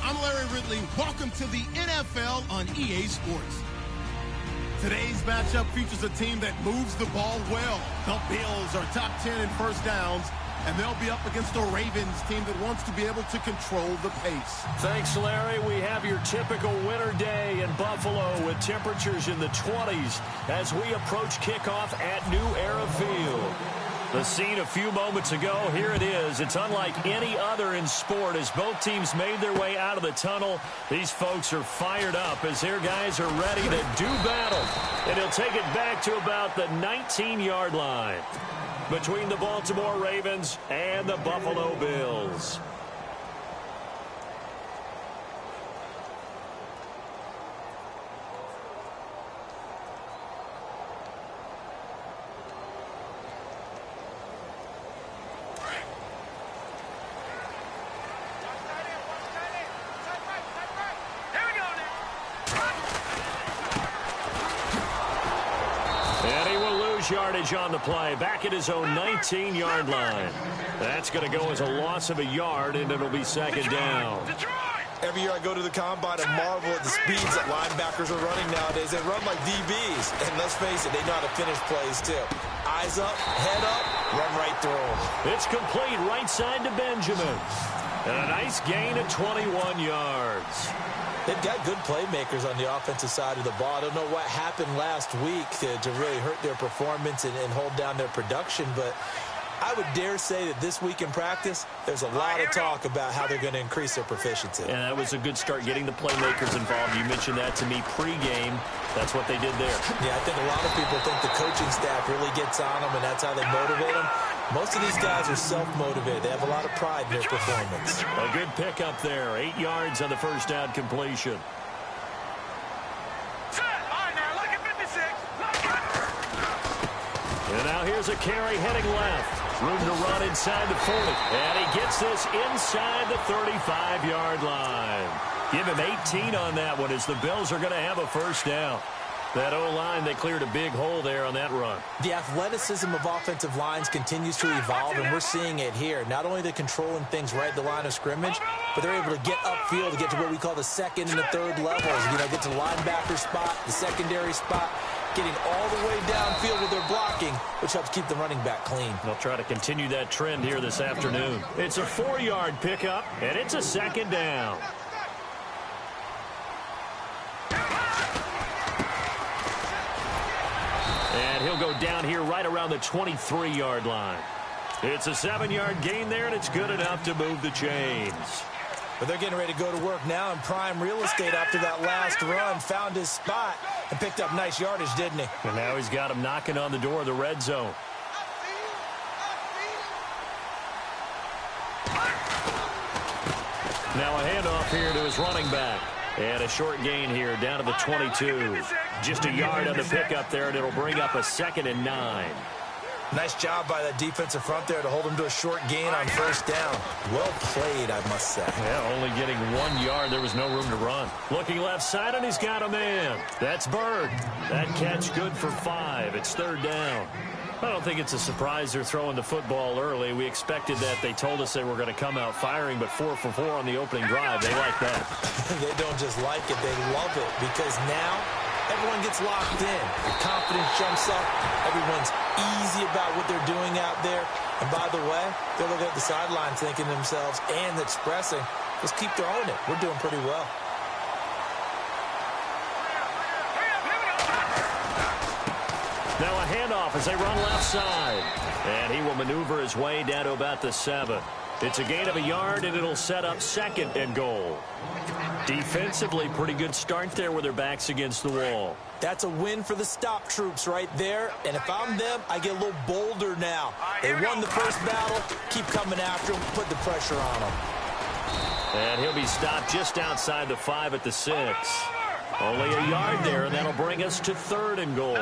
I'm Larry Ridley. Welcome to the NFL on EA Sports. Today's matchup features a team that moves the ball well. The Bills are top 10 in first downs, and they'll be up against a Ravens team that wants to be able to control the pace. Thanks, Larry. We have your typical winter day in Buffalo with temperatures in the 20s as we approach kickoff at New Era Field. The scene a few moments ago, here it is. It's unlike any other in sport as both teams made their way out of the tunnel. These folks are fired up as their guys are ready to do battle. And he'll take it back to about the 19-yard line between the Baltimore Ravens and the Buffalo Bills. Yardage on the play, back at his own 19-yard line. That's going to go as a loss of a yard, and it'll be second down. Every year I go to the combine and marvel at the speeds that linebackers are running nowadays. They run like DBs, and let's face it, they know how to finish plays too. Eyes up, head up, run right through them. It's complete right side to Benjamin. And a nice gain of 21 yards. They've got good playmakers on the offensive side of the ball. I don't know what happened last week to really hurt their performance and hold down their production, but I would dare say that this week in practice, there's a lot of talk about how they're going to increase their proficiency. And that was a good start getting the playmakers involved. You mentioned that to me pregame. That's what they did there. Yeah, I think a lot of people think the coaching staff really gets on them, and that's how they motivate them. Most of these guys are self-motivated. They have a lot of pride in their performance. A good pickup there. 8 yards on the first down completion. And now here's a carry heading left. Room to run inside the 40. And he gets this inside the 35-yard line. Give him 18 on that one as the Bills are going to have a first down. That O-line, they cleared a big hole there on that run. The athleticism of offensive lines continues to evolve, and we're seeing it here. Not only they're controlling things right at the line of scrimmage, but they're able to get upfield to get to what we call the second and the third levels. You know, get to the linebacker spot, the secondary spot, getting all the way downfield with their blocking, which helps keep the running back clean. They'll try to continue that trend here this afternoon. It's a 4-yard pickup, and it's a second down. And he'll go down here right around the 23-yard line. It's a 7-yard gain there, and it's good enough to move the chains. But they're getting ready to go to work now in prime real estate after that last run. Found his spot and picked up nice yardage, didn't he? And now he's got him knocking on the door of the red zone. Now a handoff here to his running back. And a short gain here down to the 22. Just a yard on the pickup there, and it'll bring up a 2nd and 9. Nice job by that defensive front there to hold him to a short gain on first down. Well played, I must say. Yeah, only getting 1 yard. There was no room to run. Looking left side, and he's got a man. That's Bird. That catch good for 5. It's 3rd down. I don't think it's a surprise they're throwing the football early. We expected that. They told us they were going to come out firing, but 4 for 4 on the opening drive. They like that. They don't just like it. They love it because now everyone gets locked in. The confidence jumps up. Everyone's easy about what they're doing out there. And by the way, they're looking at the sidelines thinking to themselves and expressing, let's keep throwing it. We're doing pretty well. Now a handoff as they run left side. And he will maneuver his way down to about the 7. It's a gain of a yard, and it'll set up 2nd and goal. Defensively, pretty good start there with their backs against the wall. That's a win for the stop troops right there. And if I'm them, I get a little bolder now. They won the first battle. Keep coming after them. Put the pressure on them. And he'll be stopped just outside the 5 at the 6. Only a yard there, and that'll bring us to 3rd and goal.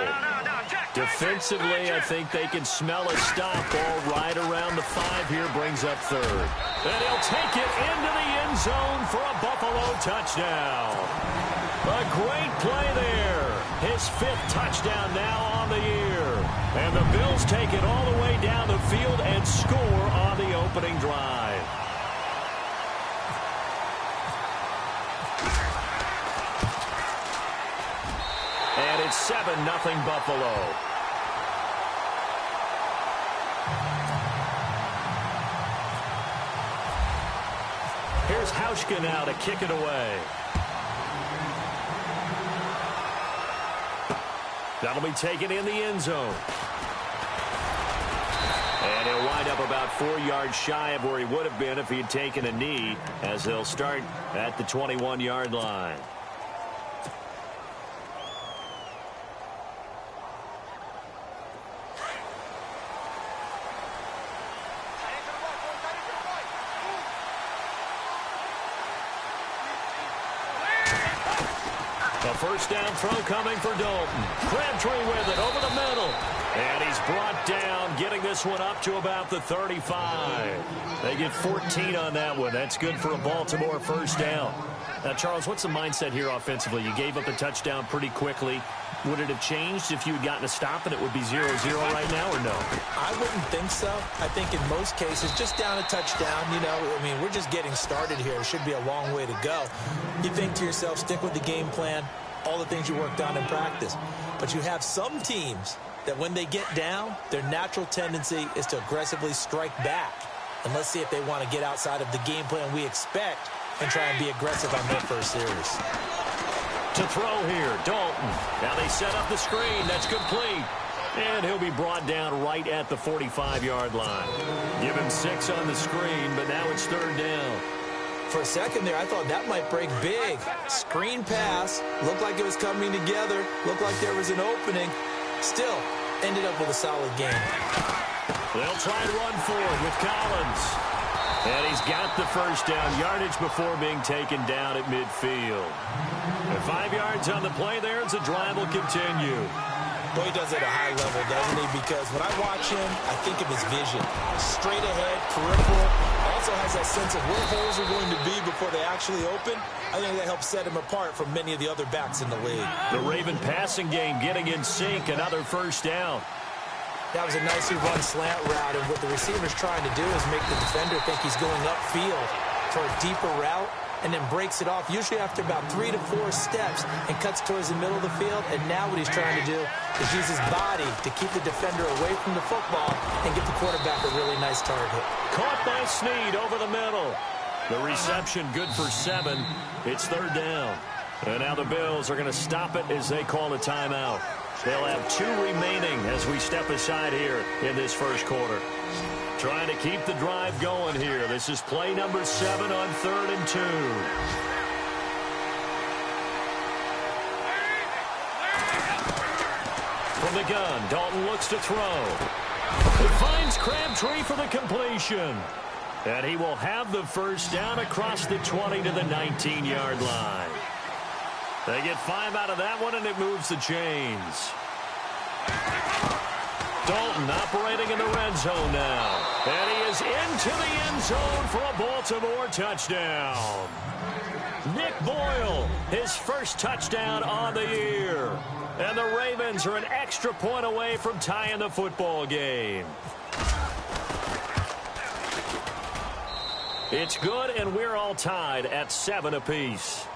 Defensively, I think they can smell a stop. Ball right around the 5 here brings up 3rd. And he'll take it into the end zone for a Buffalo touchdown. A great play there. His 5th touchdown now on the year. And the Bills take it all the way down the field and score on the opening drive. And it's 7-0 Buffalo. Here's Hauschka now to kick it away. That'll be taken in the end zone. And he'll wind up about 4 yards shy of where he would have been if he had taken a knee, as they'll start at the 21-yard line. A first down throw coming for Dalton. Crabtree with it over the middle. And he's brought down, getting this one up to about the 35. They get 14 on that one. That's good for a Baltimore first down. Now, Charles, what's the mindset here offensively? You gave up a touchdown pretty quickly. Would it have changed if you had gotten a stop and it would be 0-0 right now, or no? I wouldn't think so. I think in most cases, just down a touchdown, you know, I mean, we're just getting started here. It should be a long way to go. You think to yourself, stick with the game plan, all the things you worked on in practice. But you have some teams that when they get down, their natural tendency is to aggressively strike back. And let's see if they want to get outside of the game plan we expect and try and be aggressive on their first series. To throw here, Dalton. Now they set up the screen. That's complete. And he'll be brought down right at the 45-yard line. Give him 6 on the screen, but now it's 3rd down. For a second there, I thought that might break big. Screen pass. Looked like it was coming together. Looked like there was an opening. Still, ended up with a solid game. They'll try and run forward with Collins. And he's got the first down yardage before being taken down at midfield. And 5 yards on the play there as the drive will continue. Well, he does it at a high level, doesn't he? Because when I watch him, I think of his vision. Straight ahead, peripheral. Also has that sense of where holes are going to be before they actually open. I think that helps set him apart from many of the other backs in the league. The Raven passing game getting in sync. Another first down. That was a nicely run slant route, and what the receiver's trying to do is make the defender think he's going upfield for a deeper route, and then breaks it off, usually after about 3 to 4 steps, and cuts towards the middle of the field. And now what he's trying to do is use his body to keep the defender away from the football and get the quarterback a really nice target. Caught by Snead over the middle. The reception good for 7. It's third down. And now the Bills are going to stop it as they call a timeout. They'll have 2 remaining as we step aside here in this first quarter. Trying to keep the drive going here. This is play number 7 on 3rd and 2. From the gun, Dalton looks to throw. It finds Crabtree for the completion. And he will have the first down across the 20 to the 19-yard line. They get 5 out of that one, and it moves the chains. Dalton operating in the red zone now. And he is into the end zone for a Baltimore touchdown. Nick Boyle, his first touchdown on the year. And the Ravens are an extra point away from tying the football game. It's good, and we're all tied at 7 apiece.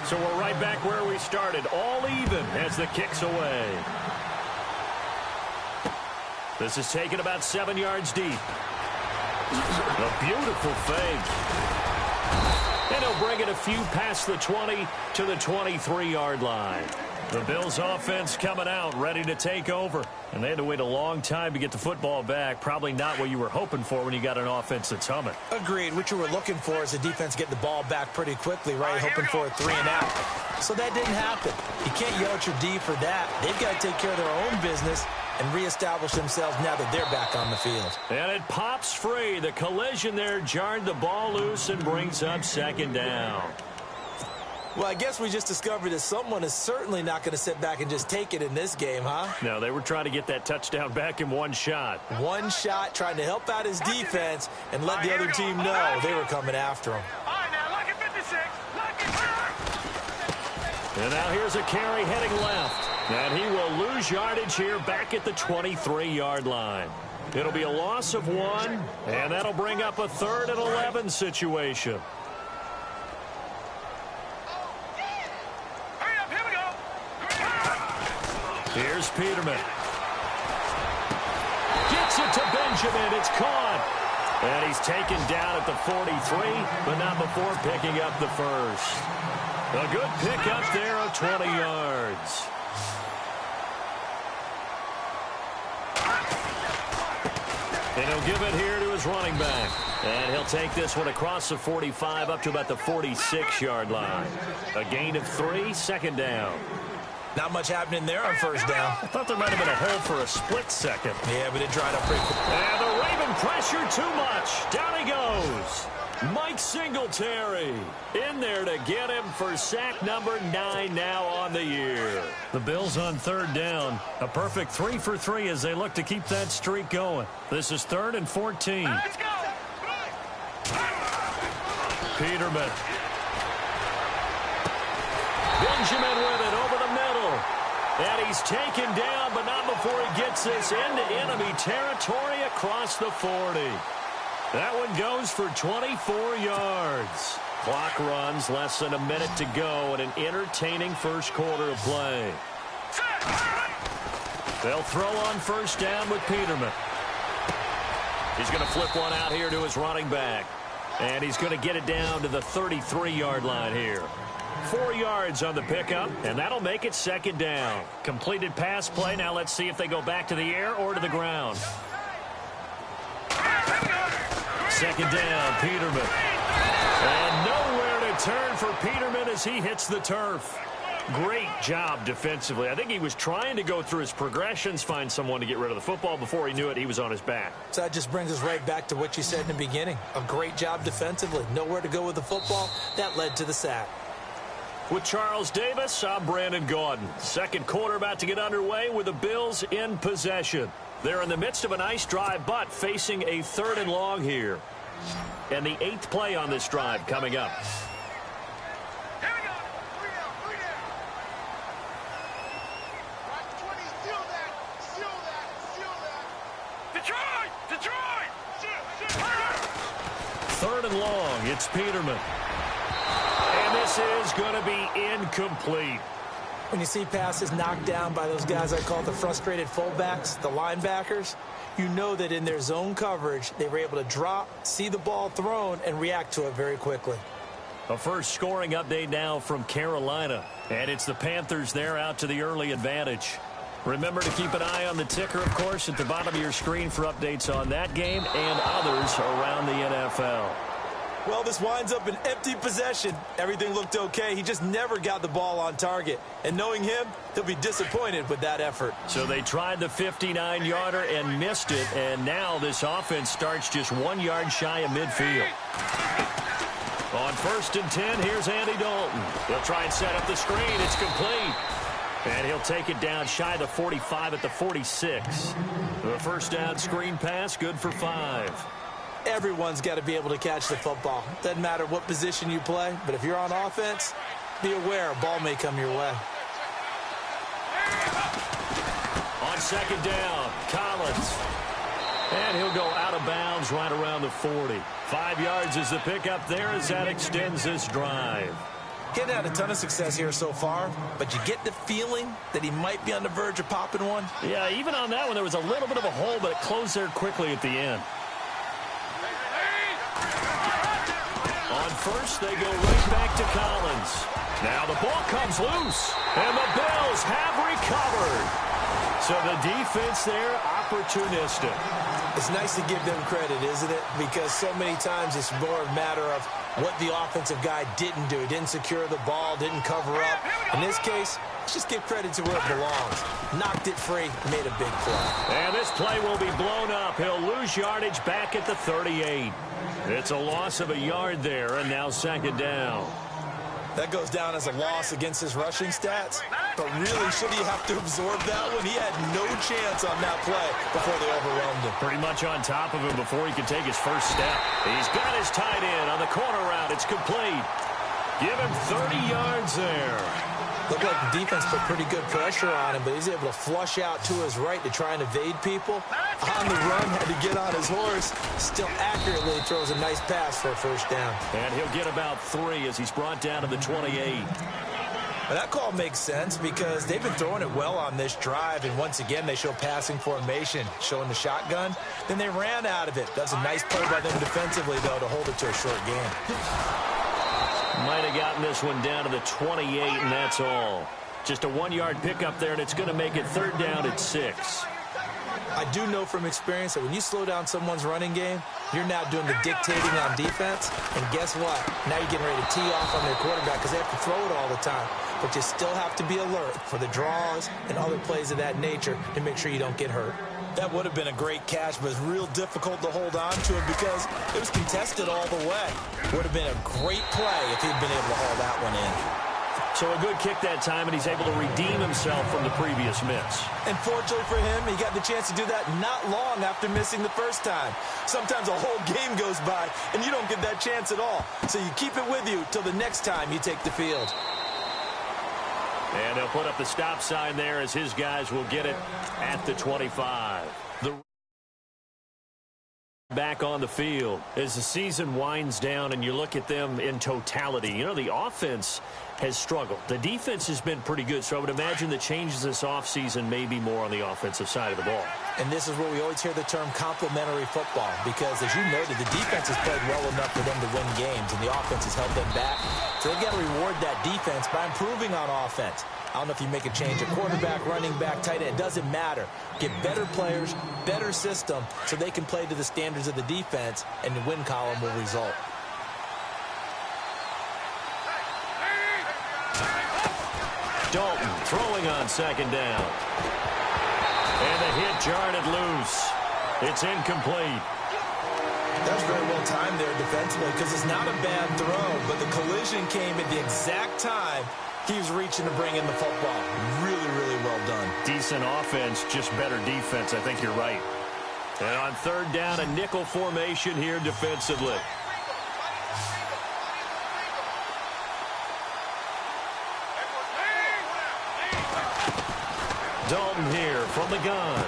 So we're right back where we started, all even as the kick's away. This is taken about 7 yards deep. A beautiful fake. And he'll bring it a few past the 20 to the 23-yard line. The Bills offense coming out, ready to take over. And they had to wait a long time to get the football back. Probably not what you were hoping for when you got an offense that's humming. Agreed. What you were looking for is the defense getting the ball back pretty quickly, right? Hoping for a 3 and out. So that didn't happen. You can't yell at your D for that. They've got to take care of their own business and reestablish themselves now that they're back on the field. And it pops free. The collision there jarred the ball loose and brings up second down. Well, I guess we just discovered that someone is certainly not going to sit back and just take it in this game, huh? No, they were trying to get that touchdown back in one shot. One shot, trying to help out his defense and let the other team know they were coming after him. All right, now, look at 56. And now here's a carry heading left. And he will lose yardage here back at the 23-yard line. It'll be a loss of 1, and that'll bring up a 3rd and 11 situation. Here's Peterman. Gets it to Benjamin. It's caught. And he's taken down at the 43, but not before picking up the first. A good pickup there of 20 yards. And he'll give it here to his running back. And he'll take this one across the 45 up to about the 46-yard line. A gain of 3, second down. Not much happening there on first down. I thought there might have been a hole for a split second. Yeah, but it dried up pretty quick. And the Raven pressure too much. Down he goes. Mike Singletary in there to get him for sack number 9 now on the year. The Bills on third down. A perfect 3 for 3 as they look to keep that streak going. This is 3rd and 14. Let's go. Peterman. Benjamin with it over the middle. And he's taken down, but not before he gets this into enemy territory across the 40. That one goes for 24 yards. Clock runs, less than a minute to go, and an entertaining first quarter of play. They'll throw on first down with Peterman. He's going to flip one out here to his running back. And he's going to get it down to the 33-yard line here. 4 yards on the pickup, and that'll make it second down. Completed pass play. Now let's see if they go back to the air or to the ground. Second down, Peterman. And nowhere to turn for Peterman as he hits the turf. Great job defensively. I think he was trying to go through his progressions, find someone to get rid of the football. Before he knew it, he was on his back. So that just brings us right back to what you said in the beginning. A great job defensively. Nowhere to go with the football. That led to the sack. With Charles Davis, I'm Brandon Gaudin. Second quarter about to get underway with the Bills in possession. They're in the midst of a nice drive, but facing a 3rd and long here. And the 8th play on this drive coming up. Third and long, it's Peterman. And this is going to be incomplete. When you see passes knocked down by those guys I call the frustrated fullbacks, the linebackers, you know that in their zone coverage, they were able to drop, see the ball thrown, and react to it very quickly. A first scoring update now from Carolina. And it's the Panthers there out to the early advantage. Remember to keep an eye on the ticker, of course, at the bottom of your screen for updates on that game and others around the NFL. Well, this winds up an empty possession. Everything looked okay. He just never got the ball on target. And knowing him, he'll be disappointed with that effort. So they tried the 59-yarder and missed it. And now this offense starts just 1 yard shy of midfield. On 1st and 10, here's Andy Dalton. He'll try and set up the screen. It's complete. And he'll take it down shy of the 45 at the 46. The first down screen pass, good for 5. Everyone's got to be able to catch the football. Doesn't matter what position you play, but if you're on offense, be aware a ball may come your way. On 2nd down, Collins. And he'll go out of bounds right around the 40. 5 yards is the pickup there as that extends this drive. Getting had a ton of success here so far, but you get the feeling that he might be on the verge of popping one. Yeah, even on that one, there was a little bit of a hole, but it closed there quickly at the end. On 1st, they go right back to Collins. Now the ball comes loose, and the Bills have recovered. So the defense there, opportunistic. It's nice to give them credit, isn't it? Because so many times it's more a matter of what the offensive guy didn't do. He didn't secure the ball, didn't cover up. In this case, let's just give credit to where it belongs. Knocked it free, made a big play. And this play will be blown up. He'll lose yardage back at the 38. It's a loss of a yard there, and now 2nd down. That goes down as a loss against his rushing stats. But really, should he have to absorb that one? He had no chance on that play before they overwhelmed him. Pretty much on top of him before he could take his first step. He's got his tight end on the corner route. It's complete. Give him 30 yards there. Looked like the defense put pretty good pressure on him, but he's able to flush out to his right to try and evade people. On the run, had to get on his horse. Still accurately throws a nice pass for a first down. And he'll get about 3 as he's brought down to the 28. Well, that call makes sense because they've been throwing it well on this drive, and once again they show passing formation, showing the shotgun. Then they ran out of it. That's a nice play by them defensively, though, to hold it to a short game. Might have gotten this one down to the 28, and that's all. Just a 1 yard pickup there, and it's going to make it 3rd down at 6. I do know from experience that when you slow down someone's running game, you're now doing the dictating on defense. And guess what? Now you're getting ready to tee off on their quarterback because they have to throw it all the time. But you still have to be alert for the draws and other plays of that nature to make sure you don't get hurt. That would have been a great catch, but it's real difficult to hold on to it because it was contested all the way. Would have been a great play if he'd been able to haul that one in. So a good kick that time, and he's able to redeem himself from the previous miss. And fortunately for him, he got the chance to do that not long after missing the first time. Sometimes a whole game goes by, and you don't get that chance at all. So you keep it with you till the next time you take the field. And they'll put up the stop sign there as his guys will get it at the 25. The back on the field as the season winds down and you look at them in totality. You know, the offense has struggled. The defense has been pretty good, so I would imagine the changes this offseason may be more on the offensive side of the ball. And this is where we always hear the term complementary football because, as you noted, the defense has played well enough for them to win games, and the offense has held them back. So they've got to reward that defense by improving on offense. I don't know if you make a change at quarterback, running back, tight end. It doesn't matter. Get better players, better system, so they can play to the standards of the defense, and the win column will result. Dalton throwing on second down. And the hit jarred it loose. It's incomplete. That was very well timed there defensively because it's not a bad throw, but the collision came at the exact time he was reaching to bring in the football. Really, really well done. Decent offense, just better defense. I think you're right. And on third down, a nickel formation here defensively. Dalton here from the gun.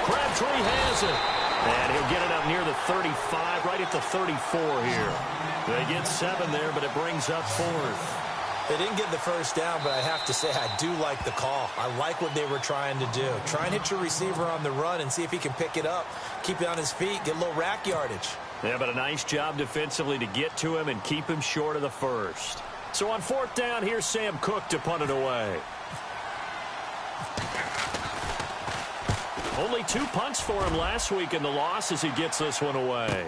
Crabtree has it. And he'll get it up near the 35, right at the 34 here. They get 7 there, but it brings up 4th. They didn't get the first down, but I have to say I do like the call. I like what they were trying to do. Try and hit your receiver on the run and see if he can pick it up, keep it on his feet, get a little rack yardage. Yeah, but a nice job defensively to get to him and keep him short of the first. So on fourth down, here's Sam Cook to punt it away. Only 2 punts for him last week in the loss as he gets this one away.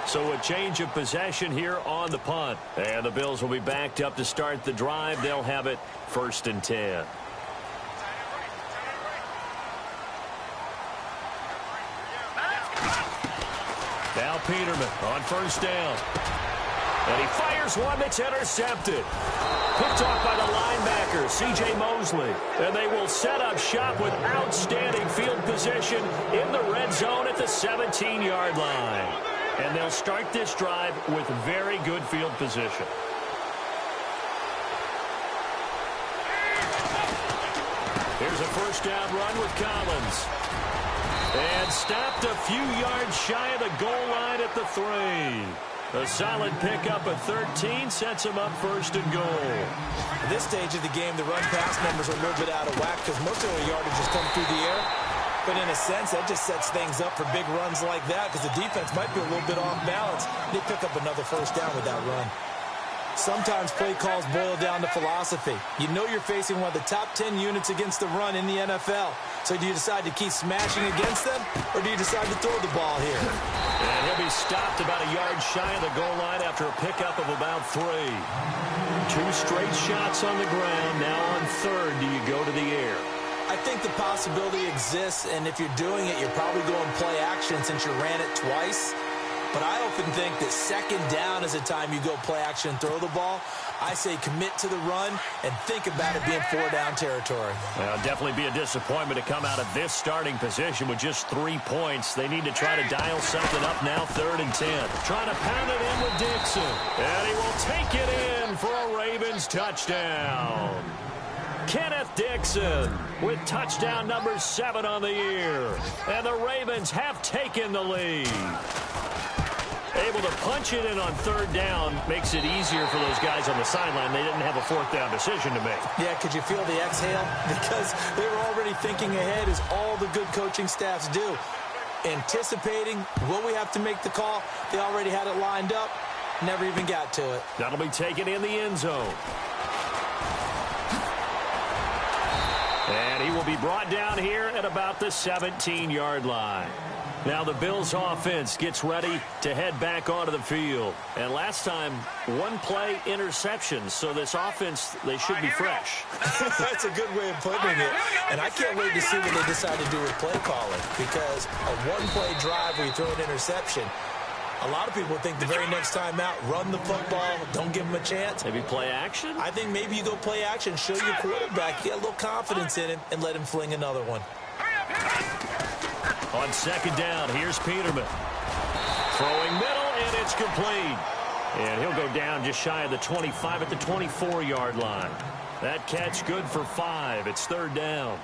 So a change of possession here on the punt. And the Bills will be backed up to start the drive. They'll have it 1st and 10. Now Peterman on first down. And he fires one that's intercepted. Picked off by the linebacker, C.J. Mosley. And they will set up shop with outstanding field position in the red zone at the 17-yard line. And they'll start this drive with very good field position. Here's a first down run with Collins. And stopped a few yards shy of the goal line at the 3. A solid pickup of 13 sets him up 1st and goal. At this stage of the game, the run-pass numbers are a little bit out of whack because most of the yardage has come through the air. But in a sense, that just sets things up for big runs like that because the defense might be a little bit off balance. They pick up another first down with that run. Sometimes play calls boil down to philosophy. You know you're facing one of the top 10 units against the run in the NFL. So do you decide to keep smashing against them, or do you decide to throw the ball here? And he'll be stopped about a yard shy of the goal line after a pickup of about 3. 2 straight shots on the ground. Now on 3rd, do you go to the air? I think the possibility exists, and if you're doing it, you're probably going play action since you ran it twice. But I often think that 2nd down is the time you go play action and throw the ball. I say commit to the run and think about it being 4-down territory. Well, definitely be a disappointment to come out of this starting position with just 3 points. They need to try to dial something up now, 3rd and 10. Trying to pound it in with Dixon. And he will take it in for a Ravens touchdown. Kenneth Dixon with touchdown number 7 on the year. And the Ravens have taken the lead. Able to punch it in on 3rd down makes it easier for those guys on the sideline. They didn't have a 4th down decision to make. Yeah, could you feel the exhale? Because they were already thinking ahead, as all the good coaching staffs do. Anticipating, will we have to make the call? They already had it lined up. Never even got to it. That'll be taken in the end zone. And he will be brought down here at about the 17-yard line. Now the Bills offense gets ready to head back onto the field. And last time, 1-play interception. So this offense, they should be fresh. That's a good way of putting it. And I can't wait to see what they decide to do with play calling. Because a 1-play drive where you throw an interception, a lot of people think the very next time out, run the football, don't give them a chance. Maybe play action? I think maybe you go play action, show your quarterback, get a little confidence in him, and let him fling another one. On 2nd down, here's Peterman. Throwing middle, and it's complete. And he'll go down just shy of the 25 at the 24-yard line. That catch good for 5. It's 3rd down.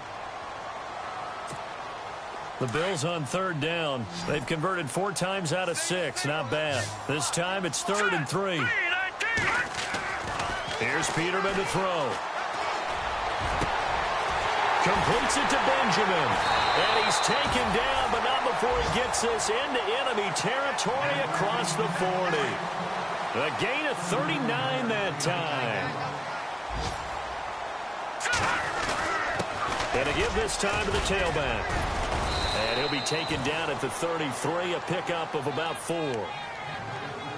The Bills on 3rd down. They've converted 4 times out of 6. Not bad. This time it's 3rd and 3. Here's Peterman to throw. Completes it to Benjamin. And he's taken down, but not before he gets this into enemy territory across the 40. A gain of 39 that time. And a give this time to the tailback. And he'll be taken down at the 33, a pickup of about 4.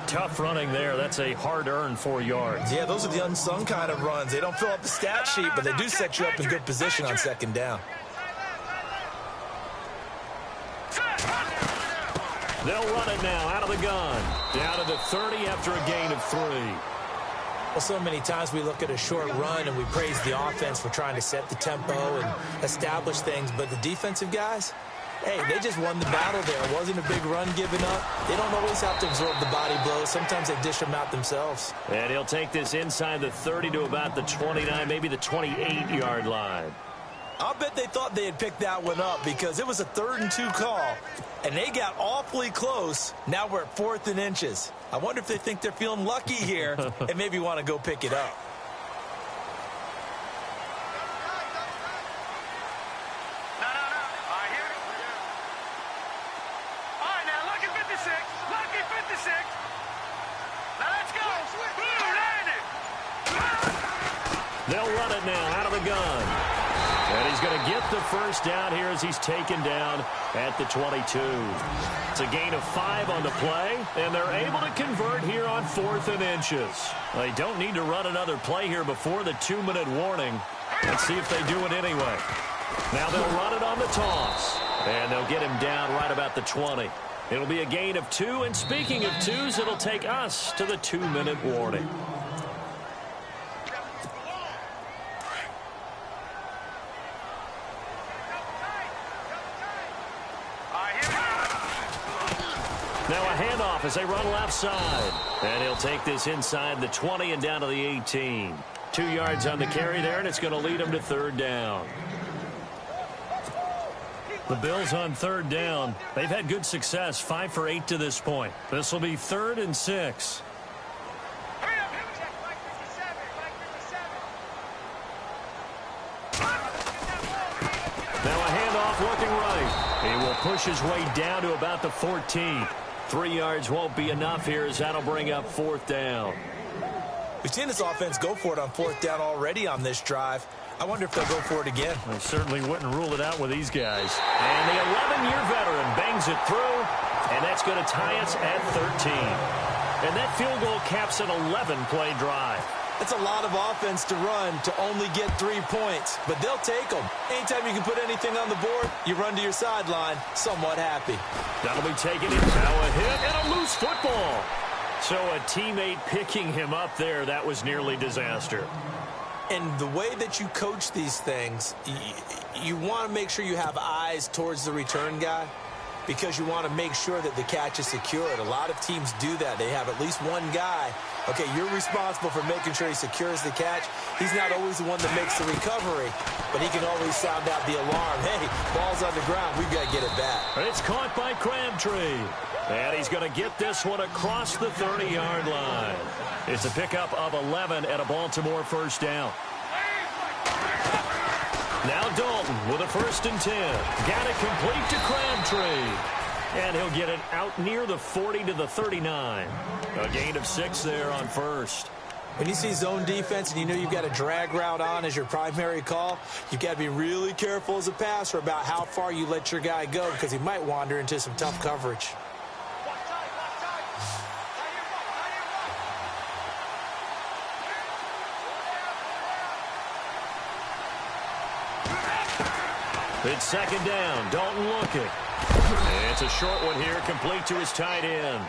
Tough running there. That's a hard-earned 4 yards. Yeah, those are the unsung kind of runs. They don't fill up the stat sheet, but they do set you up in good position on second down. They'll run it now out of the gun. Down to the 30 after a gain of 3. Well, so many times we look at a short run and we praise the offense for trying to set the tempo and establish things, but the defensive guys, hey, they just won the battle there. It wasn't a big run given up. They don't always have to absorb the body blows. Sometimes they dish them out themselves. And he'll take this inside the 30 to about the 29, maybe the 28-yard line. I'll bet they thought they had picked that one up because it was a 3rd and 2 call, and they got awfully close. Now we're at 4th and inches. I wonder if they think they're feeling lucky here and maybe want to go pick it up. They'll run it now out of the gun. And he's going to get the first down here as he's taken down at the 22. It's a gain of 5 on the play, and they're able to convert here on 4th and inches. They don't need to run another play here before the 2-minute warning. Let's see if they do it anyway. Now they'll run it on the toss, and they'll get him down right about the 20. It'll be a gain of 2, and speaking of 2s, it'll take us to the 2-minute warning. Now a handoff as they run left side. And he'll take this inside the 20 and down to the 18. 2 yards on the carry there, and it's going to lead him to 3rd down. The Bills on 3rd down. They've had good success, 5 for 8 to this point. This will be 3rd and 6. Now a handoff looking right. He will push his way down to about the 14. 3 yards won't be enough here as that'll bring up 4th down. We've seen this offense go for it on 4th down already on this drive. I wonder if they'll go for it again. I certainly wouldn't rule it out with these guys. And the 11-year veteran bangs it through, and that's going to tie us at 13. And that field goal caps an 11-play drive. It's a lot of offense to run to only get 3 points, but they'll take them. Anytime you can put anything on the board, you run to your sideline somewhat happy. That'll be taken in. Now a hit and a loose football. So a teammate picking him up there, that was nearly disaster. And the way that you coach these things, you want to make sure you have eyes towards the return guy because you want to make sure that the catch is secured. A lot of teams do that. They have at least one guy. Okay, you're responsible for making sure he secures the catch. He's not always the one that makes the recovery, but he can always sound out the alarm. Hey, ball's on the ground. We've got to get it back. It's caught by Crabtree. And he's going to get this one across the 30-yard line. It's a pickup of 11 and a Baltimore first down. Now Dalton with a 1st and 10. Got it complete to Crabtree. And he'll get it out near the 40 to the 39. A gain of 6 there on 1st. When you see zone defense and you know you've got a drag route on as your primary call, you've got to be really careful as a passer about how far you let your guy go because he might wander into some tough coverage. It's 2nd down. Dalton looking. It's a short one here, complete to his tight end.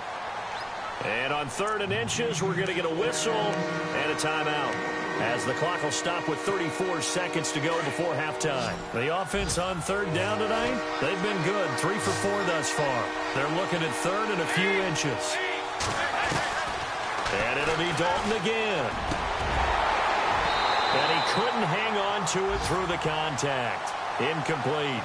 And on 3rd and inches, we're going to get a whistle and a timeout as the clock will stop with 34 seconds to go before halftime. The offense on 3rd down tonight, they've been good, 3 for 4 thus far. They're looking at 3rd and a few inches. And it'll be Dalton again. And he couldn't hang on to it through the contact. Incomplete.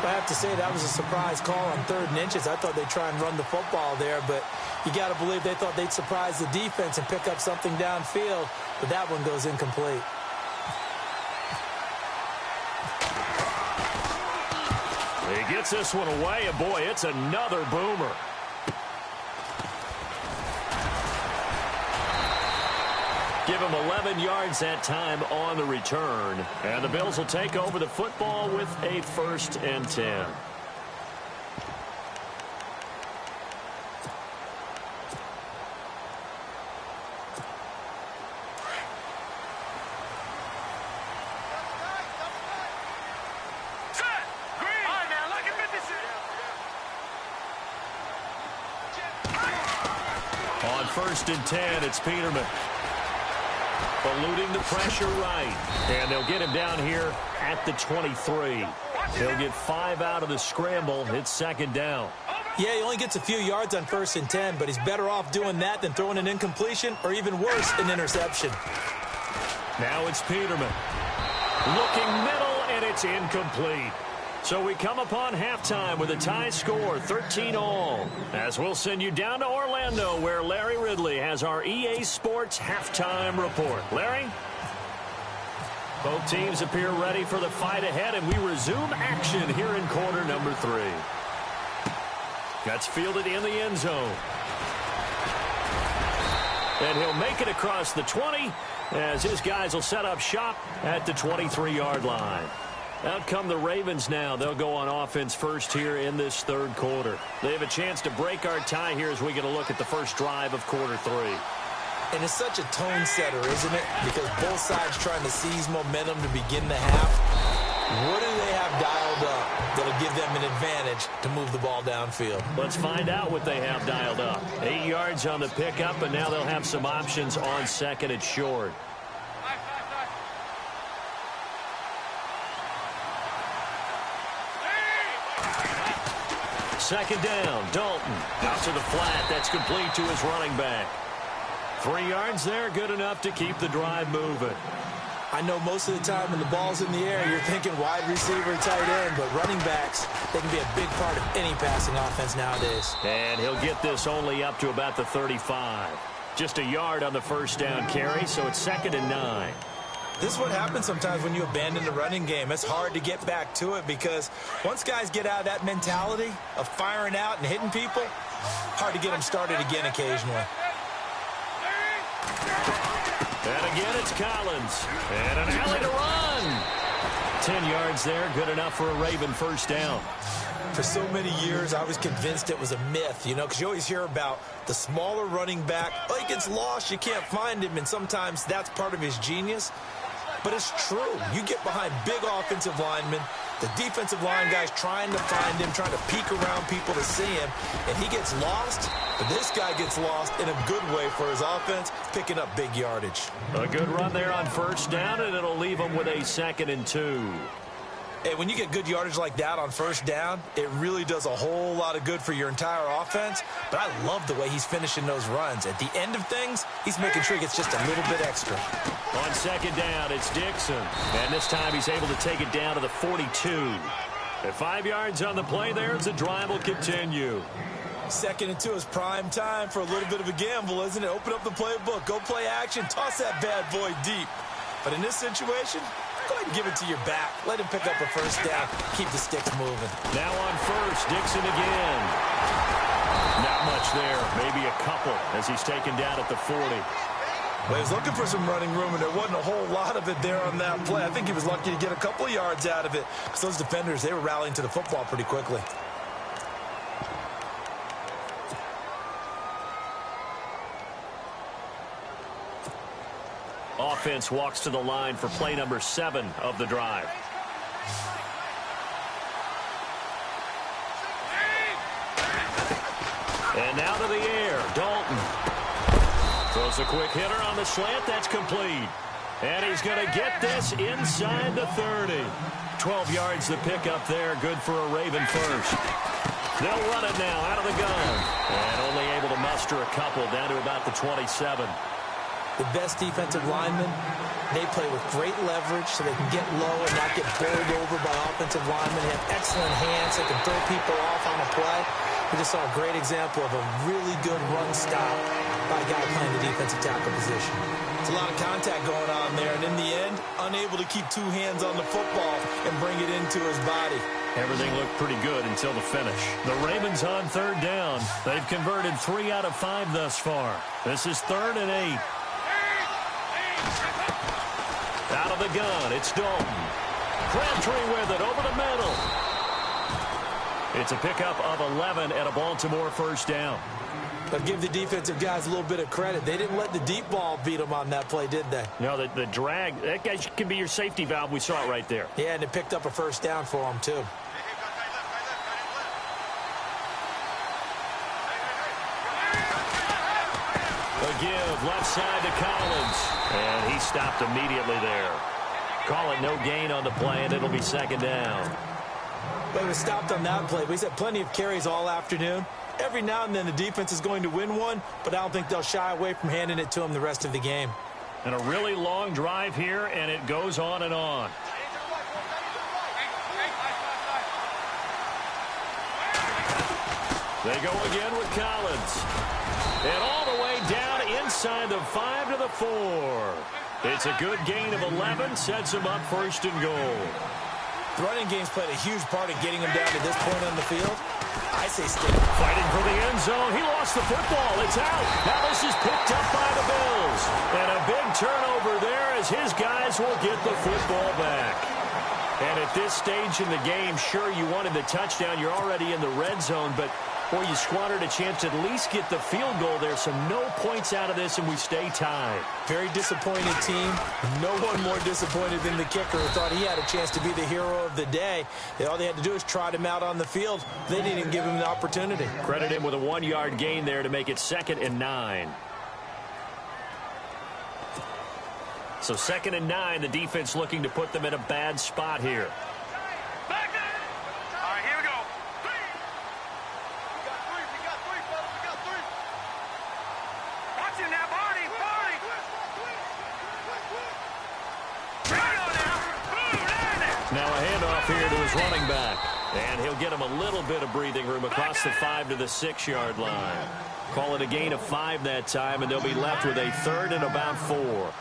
I have to say that was a surprise call on 3rd and inches. I thought they'd try and run the football there, but you got to believe they thought they'd surprise the defense and pick up something downfield, but that one goes incomplete. He gets this one away, and boy, it's another boomer. Give him 11 yards that time on the return. And the Bills will take over the football with a 1st and 10. 1st and 10. It's Peterman. Eluding the pressure right. And they'll get him down here at the 23. They'll get 5 out of the scramble. It's 2nd down. Yeah, he only gets a few yards on 1st and 10, but he's better off doing that than throwing an incompletion or even worse, an interception. Now it's Peterman. Looking middle, and it's incomplete. So we come upon halftime with a tie score, 13-all. As we'll send you down to Orlando, where Larry Ridley has our EA Sports halftime report. Larry? Both teams appear ready for the fight ahead, and we resume action here in quarter number 3. That's fielded in the end zone. And he'll make it across the 20 as his guys will set up shop at the 23-yard line. Out come the Ravens now. They'll go on offense first here in this 3rd quarter. They have a chance to break our tie here as we get a look at the first drive of quarter 3. And it's such a tone setter, isn't it? Because both sides trying to seize momentum to begin the half. What do they have dialed up that'll give them an advantage to move the ball downfield? Let's find out what they have dialed up. 8 yards on the pickup, and now they'll have some options on 2nd and short. Second down, Dalton. Out to the flat. That's complete to his running back. 3 yards there, good enough to keep the drive moving. I know most of the time when the ball's in the air, you're thinking wide receiver, tight end, but running backs, they can be a big part of any passing offense nowadays. And he'll get this only up to about the 35. Just a yard on the 1st down carry, so it's 2nd and 9. This is what happens sometimes when you abandon the running game. It's hard to get back to it because once guys get out of that mentality of firing out and hitting people, hard to get them started again occasionally. And again, it's Collins. And an alley to run. 10 yards there, good enough for a Raven 1st down. For so many years, I was convinced it was a myth, you know, because you always hear about the smaller running back. Oh, he gets lost, you can't find him, and sometimes that's part of his genius. But it's true. You get behind big offensive linemen, the defensive line guys trying to find him, trying to peek around people to see him, and he gets lost. But this guy gets lost in a good way for his offense, picking up big yardage. A good run there on 1st down, and it'll leave him with a 2nd and 2. And when you get good yardage like that on 1st down, it really does a whole lot of good for your entire offense. But I love the way he's finishing those runs. At the end of things, he's making sure he gets just a little bit extra. On 2nd down, it's Dixon. And this time he's able to take it down to the 42. At 5 yards on the play there, as the drive will continue. 2nd and 2 is prime time for a little bit of a gamble, isn't it? Open up the playbook, go play action, toss that bad boy deep. But in this situation, go ahead and give it to your back. Let him pick up a 1st down. Keep the sticks moving. Now on 1st, Dixon again. Not much there. Maybe a couple as he's taken down at the 40. Well, he was looking for some running room, and there wasn't a whole lot of it there on that play. I think he was lucky to get a couple of yards out of it because those defenders, they were rallying to the football pretty quickly. Offense walks to the line for play number 7 of the drive. And now to the air, Dalton. Throws a quick hitter on the slant. That's complete. And he's going to get this inside the 30. 12 yards the pickup there. Good for a Raven 1st. They'll run it now out of the gun. And only able to muster a couple down to about the 27. The best defensive linemen, they play with great leverage so they can get low and not get bowled over by offensive linemen. They have excellent hands. They can throw people off on a play. We just saw a great example of a really good run stop by a guy playing the defensive tackle position. It's a lot of contact going on there, and in the end, unable to keep 2 hands on the football and bring it into his body. Everything looked pretty good until the finish. The Ravens on 3rd down. They've converted 3 out of 5 thus far. This is 3rd and 8. Out of the gun, it's Dalton. Crabtree with it over the middle. It's a pickup of 11 at a Baltimore 1st down. But give the defensive guys a little bit of credit. They didn't let the deep ball beat them on that play, did they? No, the drag, that guy can be your safety valve. We saw it right there. Yeah, and it picked up a 1st down for them, too. give left side to Collins. And he stopped immediately there. Call it no gain on the play, and it'll be second down. But it was stopped on that play. We've had plenty of carries all afternoon. Every now and then the defense is going to win one, but I don't think they'll shy away from handing it to him the rest of the game. And a really long drive here, and it goes on and on. They go again with Collins. And all the way down inside the 5 to the 4. It's a good gain of 11, sets him up first and goal. The running game's played a huge part in getting him down to this point on the field. I say stay. Fighting for the end zone. He lost the football. It's out. Now this is picked up by the Bills. And a big turnover there as his guys will get the football back. And at this stage in the game, sure, you wanted the touchdown. You're already in the red zone, but boy, you squandered a chance to at least get the field goal there. So no points out of this, and we stay tied. Very disappointed team. No one more disappointed than the kicker who thought he had a chance to be the hero of the day. All they had to do is trot him out on the field. They didn't even give him the opportunity. Credit him with a 1-yard gain there to make it 2nd and 9. So 2nd and 9, the defense looking to put them in a bad spot here. Now a handoff here to his running back. And he'll get him a little bit of breathing room across the 5 to the 6-yard line. Call it a gain of 5 that time, and they'll be left with a 3rd and about 4.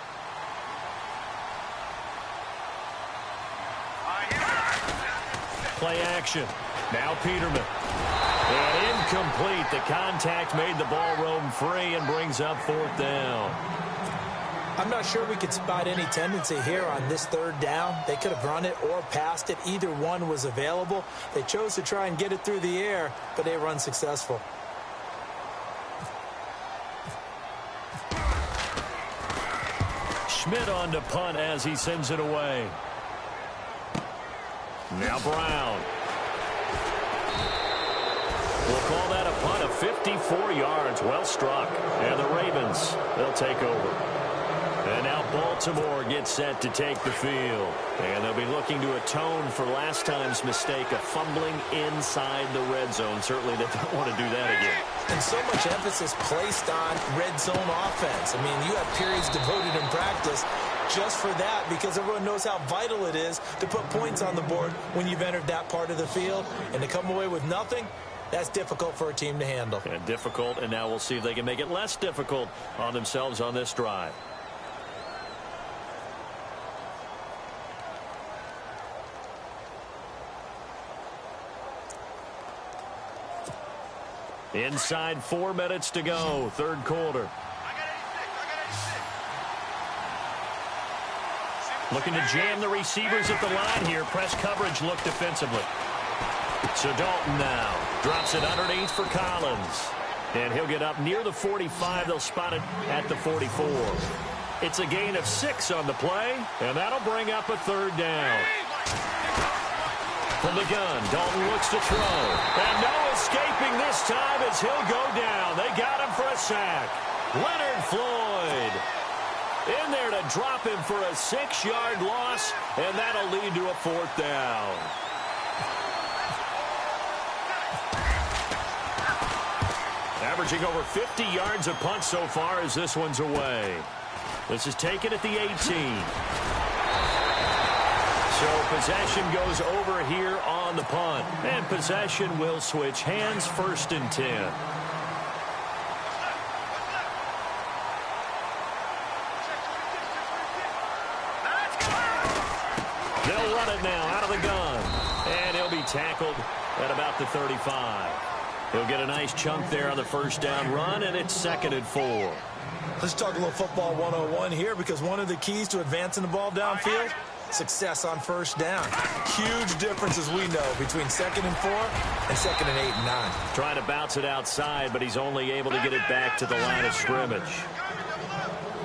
Play action. Now Peterman. And incomplete. The contact made the ball roam free and brings up 4th down. I'm not sure we could spot any tendency here on this 3rd down. They could have run it or passed it. Either one was available. They chose to try and get it through the air, but they were unsuccessful. Schmidt on to punt as he sends it away. Now Brown. We'll call that a punt of 54 yards. Well struck. And the Ravens, they'll take over. And now Baltimore gets set to take the field. And they'll be looking to atone for last time's mistake of fumbling inside the red zone. Certainly they don't want to do that again. And so much emphasis placed on red zone offense. I mean, you have periods devoted in practice just for that, because everyone knows how vital it is to put points on the board when you've entered that part of the field. And to come away with nothing, that's difficult for a team to handle. And difficult, and now we'll see if they can make it less difficult on themselves on this drive. Inside 4 minutes to go, 3rd quarter. Looking to jam the receivers at the line here. Press coverage look defensively. So Dalton now drops it underneath for Collins. And he'll get up near the 45. They'll spot it at the 44. It's a gain of 6 on the play, and that'll bring up a 3rd down. From the gun, Dalton looks to throw. And no escaping this time as he'll go down. They got him for a sack. Leonard Floyd in there to drop him for a 6-yard loss, and that'll lead to a 4th down. Averaging over 50 yards a punt so far as this one's away. This is taken at the 18. So possession goes over here on the punt. And possession will switch hands, 1st and 10. They'll run it now out of the gun. And he'll be tackled at about the 35. He'll get a nice chunk there on the 1st down run, and it's 2nd and 4. Let's talk a little football 101 here, because one of the keys to advancing the ball downfield, success on 1st down. Huge difference, as we know, between 2nd and 4 and 2nd and 8 and 9. Trying to bounce it outside, but he's only able to get it back to the line of scrimmage.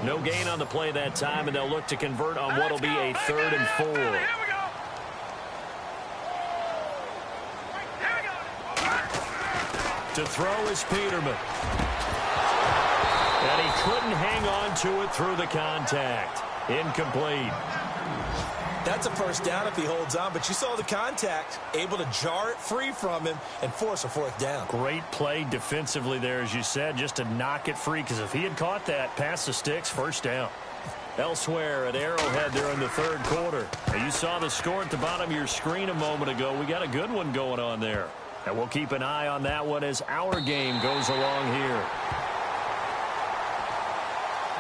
No gain on the play that time, and they'll look to convert on what will be a 3rd and 4. To throw is Peterman. And he couldn't hang on to it through the contact. Incomplete. That's a first down if he holds on, but you saw the contact, able to jar it free from him and force a fourth down. Great play defensively there, as you said, just to knock it free, because if he had caught that, past the sticks, first down. Elsewhere at Arrowhead there in the third quarter. Now, you saw the score at the bottom of your screen a moment ago. We got a good one going on there. And we'll keep an eye on that one as our game goes along here.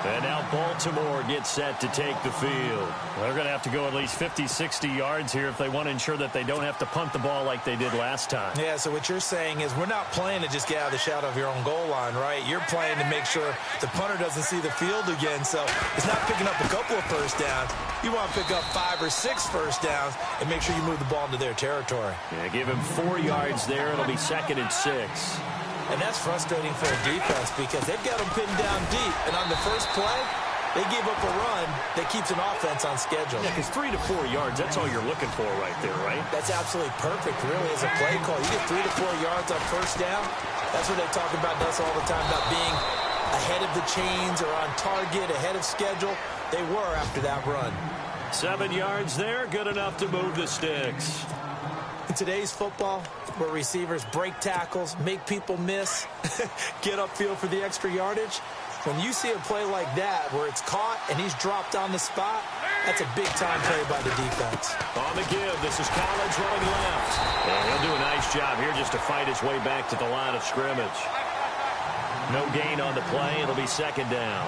And now Baltimore gets set to take the field. They're going to have to go at least 50, 60 yards here if they want to ensure that they don't have to punt the ball like they did last time. Yeah, so what you're saying is we're not playing to just get out of the shadow of your own goal line, right? You're playing to make sure the punter doesn't see the field again. So it's not picking up a couple of first downs. You want to pick up 5 or 6 first downs and make sure you move the ball into their territory. Yeah, give him 4 yards there. It'll be 2nd and 6. And that's frustrating for a defense because they've got them pinned down deep. And on the first play, they gave up a run that keeps an offense on schedule. Yeah, because 3 to 4 yards, that's all you're looking for right there, right? That's absolutely perfect, really, as a play call. You get 3 to 4 yards on first down. That's what they talk about us all the time, about being ahead of the chains or on target, ahead of schedule. They were after that run. 7 yards there, good enough to move the sticks. In today's football, where receivers break tackles, make people miss, get upfield for the extra yardage, when you see a play like that where it's caught and he's dropped on the spot, that's a big-time play by the defense. On the give, this is Collins running left. And he'll do a nice job here just to fight his way back to the line of scrimmage. No gain on the play. It'll be 2nd down.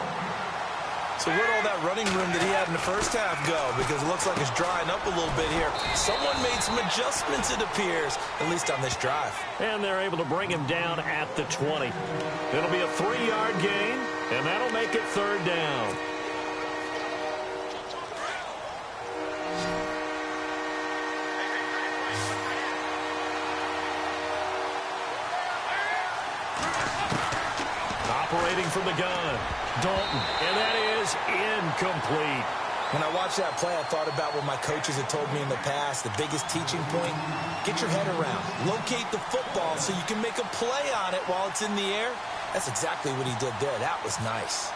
So where'd all that running room that he had in the first half go? Because it looks like it's drying up a little bit here. Someone made some adjustments, it appears, at least on this drive. And they're able to bring him down at the 20. It'll be a 3-yard gain, and that'll make it 3rd down. Operating from the gun, Dalton, and that is incomplete. When I watched that play, I thought about what my coaches had told me in the past. The biggest teaching point, get your head around. Locate the football so you can make a play on it while it's in the air. That's exactly what he did there. That was nice.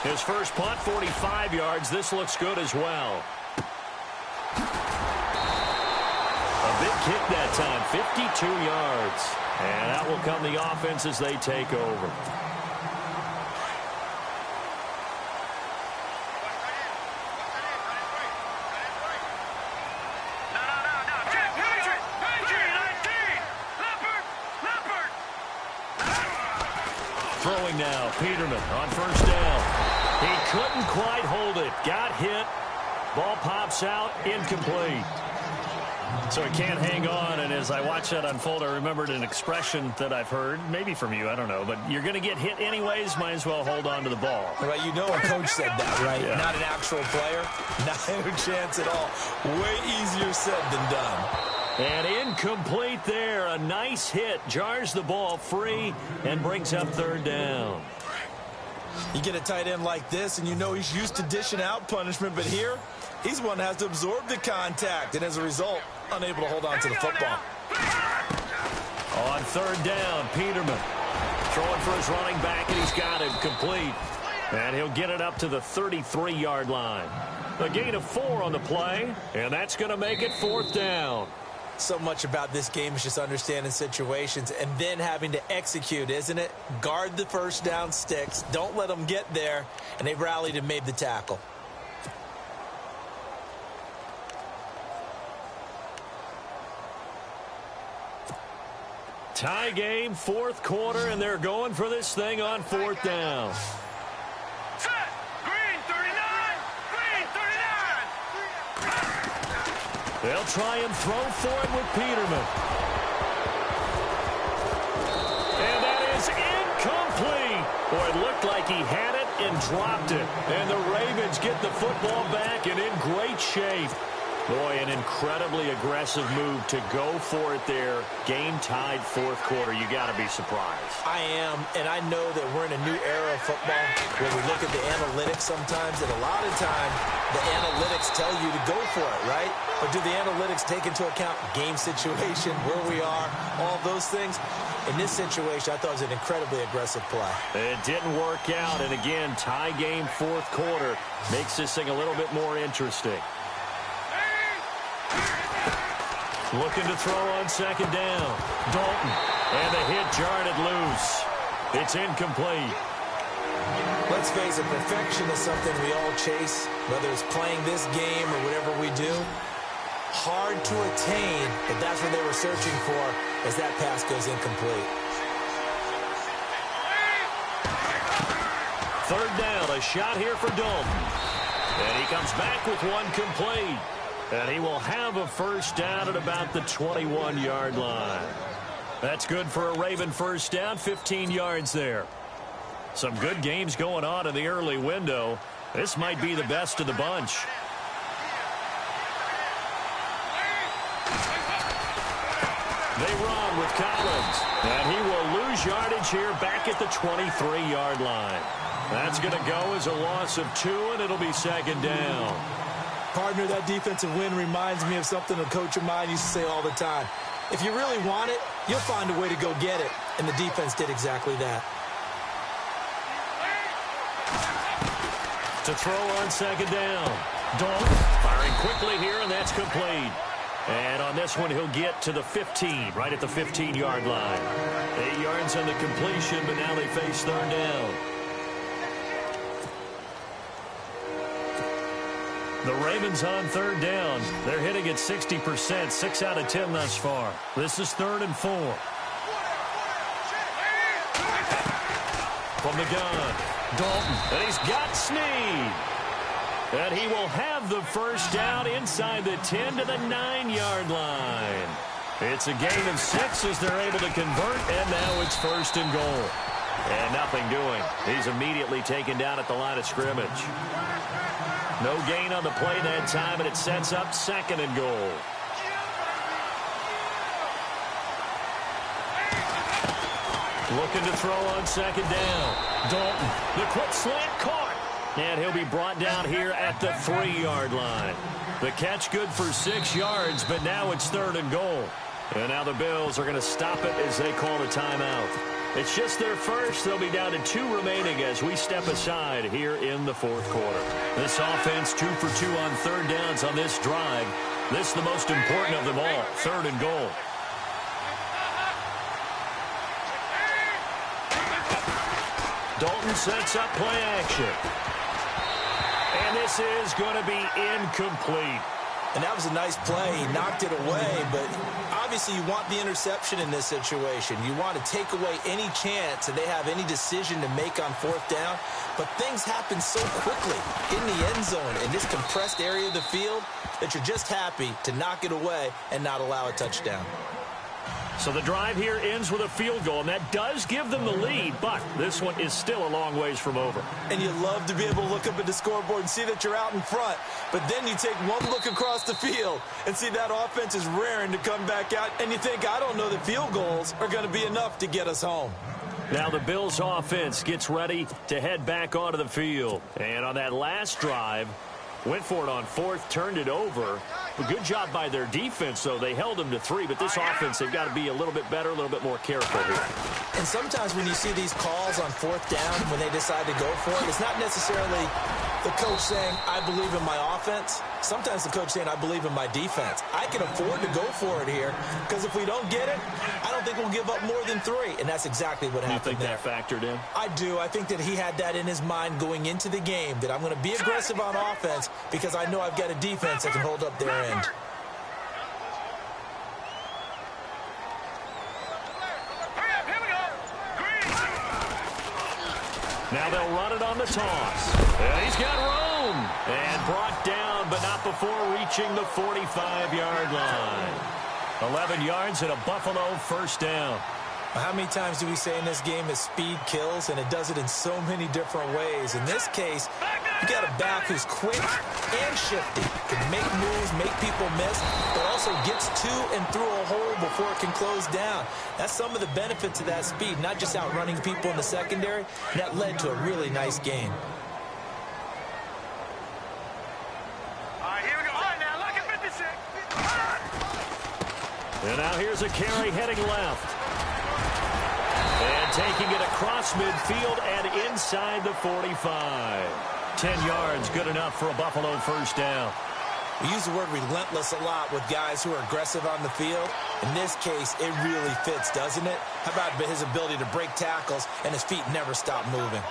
His first punt, 45 yards. This looks good as well. A big kick that time, 52 yards. And that will come the offense as they take over. Throwing now, Peterman on first down. He couldn't quite hold it. Got hit. Ball pops out, incomplete. So he can't hang on, and as I watch that unfold, I remembered an expression that I've heard, maybe from you, I don't know, but you're going to get hit anyways, might as well hold on to the ball. Right, you know a coach said that, right? Yeah. Not an actual player, not a chance at all. Way easier said than done. And incomplete there, a nice hit, jars the ball free and brings up 3rd down. You get a tight end like this, and you know he's used to dishing out punishment, but here, he's one that has to absorb the contact, and as a result, unable to hold on to the football. On 3rd down, Peterman throwing for his running back, and he's got him complete. And he'll get it up to the 33-yard line. A gain of 4 on the play, and that's going to make it 4th down. So much about this game is just understanding situations and then having to execute, isn't it? Guard the first down sticks. Don't let them get there. And they rallied and made the tackle. Tie game, 4th quarter, and they're going for this thing on 4th down. Set. Green 39. Green 39. They'll try and throw for it with Peterman. And that is incomplete. Boy, it looked like he had it and dropped it. And the Ravens get the football back and in great shape. Boy, an incredibly aggressive move to go for it there. Game tied 4th quarter. You got to be surprised. I am, and I know that we're in a new era of football where we look at the analytics sometimes, and a lot of time the analytics analytics tell you to go for it, right? But do the analytics take into account game situation, where we are, all those things? In this situation, I thought it was an incredibly aggressive play. It didn't work out, and again, tie game fourth quarter makes this thing a little bit more interesting. Looking to throw on second down. Dalton. And the hit jarred it loose. It's incomplete. Let's face it, perfection is something we all chase, whether it's playing this game or whatever we do. Hard to attain, but that's what they were searching for as that pass goes incomplete. Third down, a shot here for Dalton. And he comes back with one complete. And he will have a first down at about the 21-yard line. That's good for a Raven first down, 15 yards there. Some good games going on in the early window. This might be the best of the bunch. They run with Collins. And he will lose yardage here back at the 23-yard line. That's going to go as a loss of 2, and it'll be second down. Partner, that defensive win reminds me of something a coach of mine used to say all the time. If you really want it, you'll find a way to go get it. And the defense did exactly that. To throw on second down. Dalton firing quickly here, and that's complete. And on this one, he'll get to the 15, right at the 15-yard line. 8 yards on the completion, but now they face third down. The Ravens on third down. They're hitting at 60%, 6 out of 10 thus far. This is 3rd and 4. From the gun, Dalton, and he's got Snead. And he will have the first down inside the 10 to the 9-yard line. It's a gain of 6 as they're able to convert, and now it's 1st and goal. And nothing doing. He's immediately taken down at the line of scrimmage. No gain on the play that time, and it sets up 2nd and goal. Looking to throw on second down. Dalton, the quick slant caught. And he'll be brought down here at the 3-yard line. The catch good for 6 yards, but now it's 3rd and goal. And now the Bills are going to stop it as they call a timeout. It's just their first. They'll be down to 2 remaining as we step aside here in the fourth quarter. This offense 2 for 2 on third downs on this drive. This is the most important of them all, 3rd and goal. Dalton sets up play action. And this is going to be incomplete. And that was a nice play. He knocked it away, but obviously you want the interception in this situation. You want to take away any chance that they have any decision to make on 4th down. But things happen so quickly in the end zone in this compressed area of the field that you're just happy to knock it away and not allow a touchdown. So the drive here ends with a field goal, and that does give them the lead, but this one is still a long ways from over. And you love to be able to look up at the scoreboard and see that you're out in front, but then you take one look across the field and see that offense is raring to come back out, and you think, I don't know that field goals are going to be enough to get us home. Now the Bills offense gets ready to head back onto the field. And on that last drive, went for it on 4th, turned it over. A good job by their defense, though. They held them to 3, but this offense, they've got to be a little bit better, a little bit more careful here. And sometimes when you see these calls on 4th down, when they decide to go for it, it's not necessarily the coach saying, I believe in my offense. Sometimes the coach saying, I believe in my defense. I can afford to go for it here, because if we don't get it, I don't think we'll give up more than 3. And that's exactly what happened there. You think that factored in? I do. I think that he had that in his mind going into the game, that I'm going to be aggressive on offense because I know I've got a defense that can hold up their end. Now they'll run it on the toss. And he's got room. And brought down, but not before reaching the 45-yard line. 11 yards and a Buffalo first down. How many times do we say in this game that speed kills, and it does it in so many different ways? In this case, you got a back who's quick and shifty, can make moves, make people miss, but also gets to and through a hole before it can close down. That's some of the benefits of that speed, not just outrunning people in the secondary. And that led to a really nice game. And now here's a carry heading left. And taking it across midfield and inside the 45. 10 yards, good enough for a Buffalo first down. We use the word relentless a lot with guys who are aggressive on the field. In this case, it really fits, doesn't it? How about his ability to break tackles and his feet never stop moving?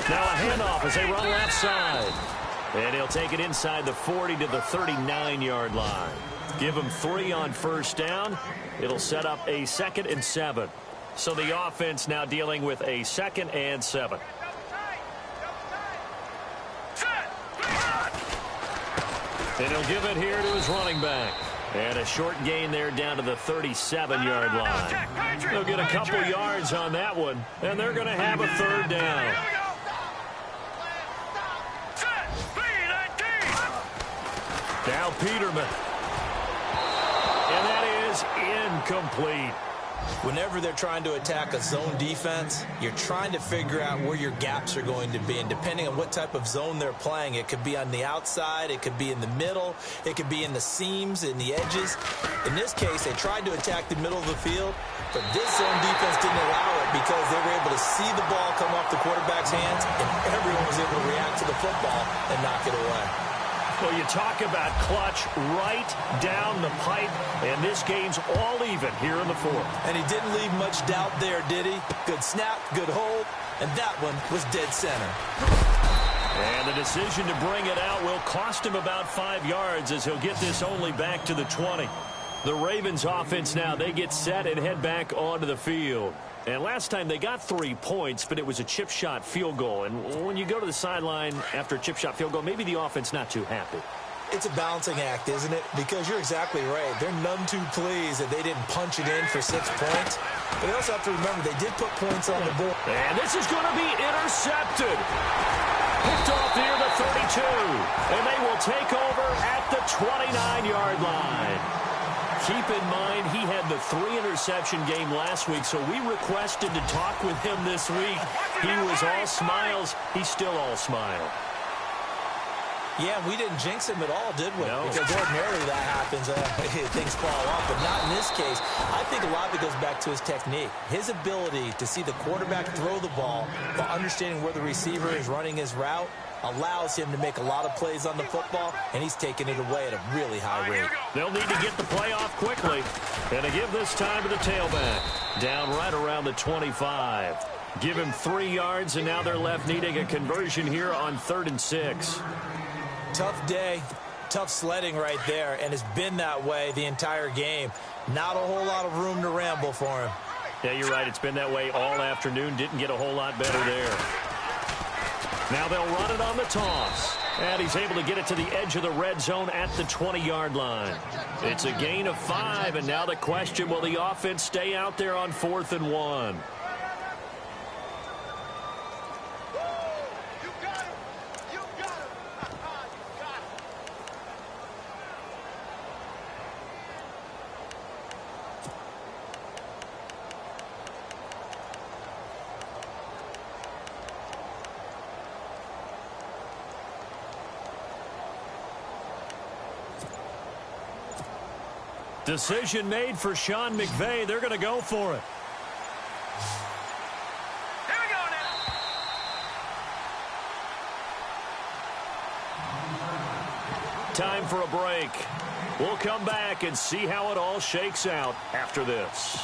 Now a handoff as they run left side. And he'll take it inside the 40 to the 39-yard line. Give him 3 on first down. It'll set up a 2nd and 7. So the offense now dealing with a 2nd and 7. And he'll give it here to his running back. And a short gain there down to the 37-yard line. They'll get a couple yards on that one, and they're going to have a 3rd down. Now Peterman. And that is incomplete. Whenever they're trying to attack a zone defense, you're trying to figure out where your gaps are going to be. And depending on what type of zone they're playing, it could be on the outside, it could be in the middle, it could be in the seams, in the edges. In this case, they tried to attack the middle of the field, but this zone defense didn't allow it because they were able to see the ball come off the quarterback's hands, and everyone was able to react to the football and knock it away. Well, you talk about clutch right down the pipe, and this game's all even here in the 4th. And he didn't leave much doubt there, did he? Good snap, good hold, and that one was dead center. And the decision to bring it out will cost him about 5 yards as he'll get this only back to the 20. The Ravens offense now, they get set and head back onto the field. And last time they got 3 points, but it was a chip shot field goal. And when you go to the sideline after a chip shot field goal, maybe the offense not too happy. It's a balancing act, isn't it? Because you're exactly right. They're none too pleased that they didn't punch it in for 6 points. But they also have to remember they did put points on the board. And this is going to be intercepted. Picked off near the 32. And they will take over at the 29-yard line. Keep in mind, he had the 3-interception game last week, so we requested to talk with him this week. He was all smiles. He's still all smile. Yeah, we didn't jinx him at all, did we? No. Because ordinarily that happens. Things fall off, but not in this case. I think a lot of it goes back to his technique. His ability to see the quarterback throw the ball while understanding where the receiver is running his route allows him to make a lot of plays on the football, and he's taking it away at a really high rate. They'll need to get the play off quickly. And to give this time to the tailback. Down right around the 25. Give him 3 yards, and now they're left needing a conversion here on 3rd and 6. Tough day, tough sledding right there, and it's been that way the entire game. Not a whole lot of room to ramble for him. Yeah, you're right. It's been that way all afternoon. Didn't get a whole lot better there. Now they'll run it on the toss. And he's able to get it to the edge of the red zone at the 20-yard line. It's a gain of 5, and now the question, will the offense stay out there on 4th and 1? Decision made for Sean McVay. They're going to go for it. Here we go now. Time for a break. We'll come back and see how it all shakes out after this.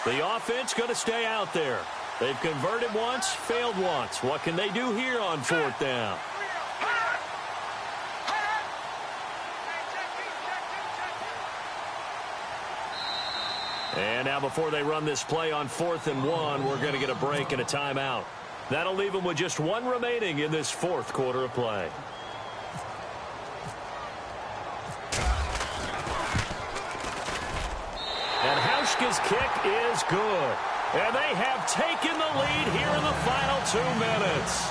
The offense going to stay out there. They've converted once, failed once. What can they do here on 4th down? And now before they run this play on 4th and 1, we're going to get a break and a timeout. That'll leave them with just 1 remaining in this 4th quarter of play. And Hauschka's kick is good. And they have taken the lead here in the final 2 minutes.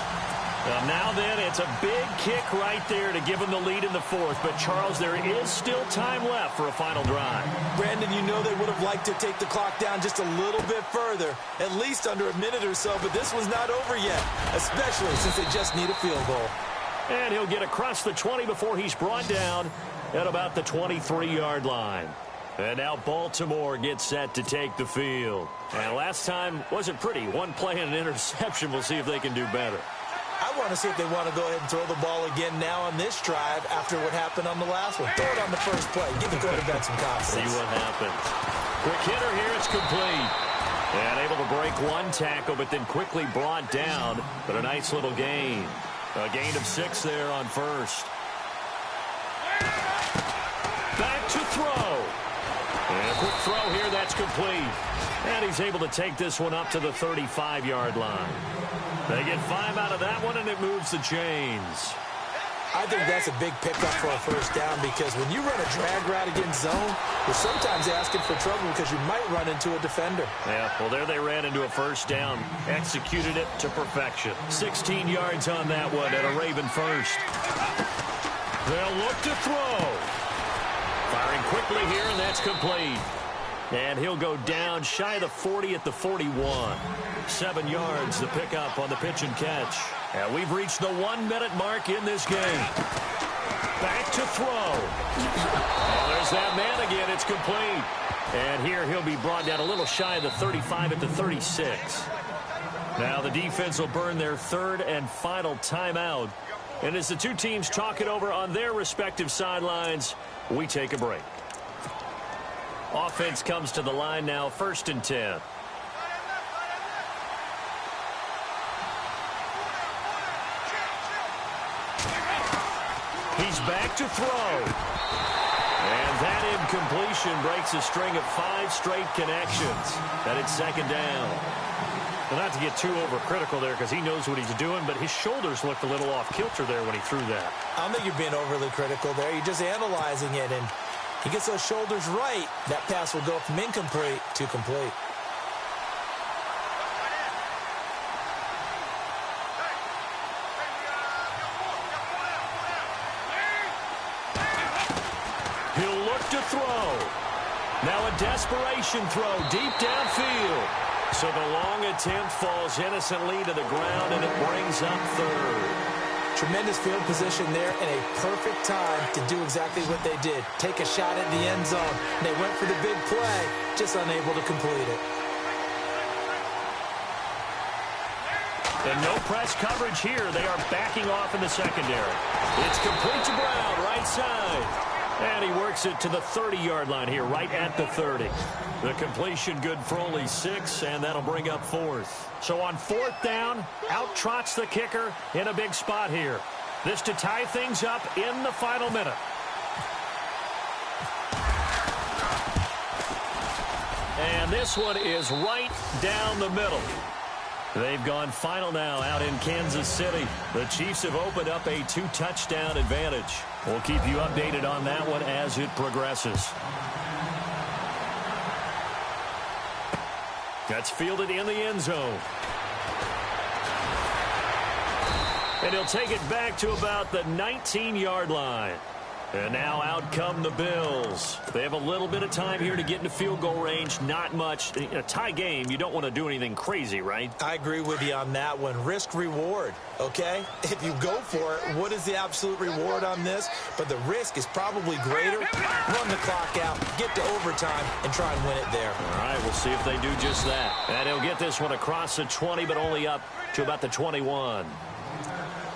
Now then, it's a big kick right there to give them the lead in the fourth. But, Charles, there is still time left for a final drive. Brandon, you know they would have liked to take the clock down just a little bit further, at least under a minute or so, but this was not over yet, especially since they just need a field goal. And he'll get across the 20 before he's brought down at about the 23-yard line. And now Baltimore gets set to take the field. And last time wasn't pretty. One play and an interception. We'll see if they can do better. I want to see if they want to go ahead and throw the ball again now on this drive after what happened on the last one. Throw it on the first play. Give the quarterback some confidence. See what happens. Quick hitter here. It's complete. And able to break one tackle, but then quickly brought down. But a nice little gain. A gain of 6 there on first. Back to throw. And a quick throw here. That's complete. And he's able to take this one up to the 35-yard line. They get 5 out of that one, and it moves the chains. I think that's a big pickup for a first down because when you run a drag route against zone, you're sometimes asking for trouble because you might run into a defender. Yeah, well, there they ran into a first down. Executed it to perfection. 16 yards on that one at a Raven first. They'll look to throw. Firing quickly here, and that's complete. And he'll go down shy of the 40 at the 41. 7 yards the pickup on the pitch and catch. And we've reached the 1-minute mark in this game. Back to throw. Oh, there's that man again. It's complete. And here he'll be brought down a little shy of the 35 at the 36. Now the defense will burn their third and final timeout. And as the two teams talk it over on their respective sidelines, we take a break. Offense comes to the line now, 1st and 10. He's back to throw. And that incompletion breaks a string of 5 straight connections. And it's 2nd down. Well, not to get too overcritical there because he knows what he's doing, but his shoulders looked a little off kilter there when he threw that. I don't think you're being overly critical there. You're just analyzing it, and he gets those shoulders right. That pass will go from incomplete to complete. He'll look to throw. Now a desperation throw deep downfield. So the long attempt falls innocently to the ground, and it brings up 3rd. Tremendous field position there and a perfect time to do exactly what they did. Take a shot at the end zone. They went for the big play, just unable to complete it. And no press coverage here. They are backing off in the secondary. It's complete to Brown, right side. And he works it to the 30-yard line here, right at the 30. The completion good for only 6, and that'll bring up 4th. So on 4th down, out trots the kicker in a big spot here. This to tie things up in the final minute. And this one is right down the middle. They've gone final now out in Kansas City. The Chiefs have opened up a 2-touchdown advantage. We'll keep you updated on that one as it progresses. That's fielded in the end zone. And he'll take it back to about the 19-yard line. And now out come the Bills. They have a little bit of time here to get into field goal range. Not much. In a tie game, you don't want to do anything crazy, right? I agree with you on that one. Risk-reward, okay? If you go for it, what is the absolute reward on this? But the risk is probably greater. Run the clock out, get to overtime, and try and win it there. All right, we'll see if they do just that. And he'll get this one across the 20, but only up to about the 21.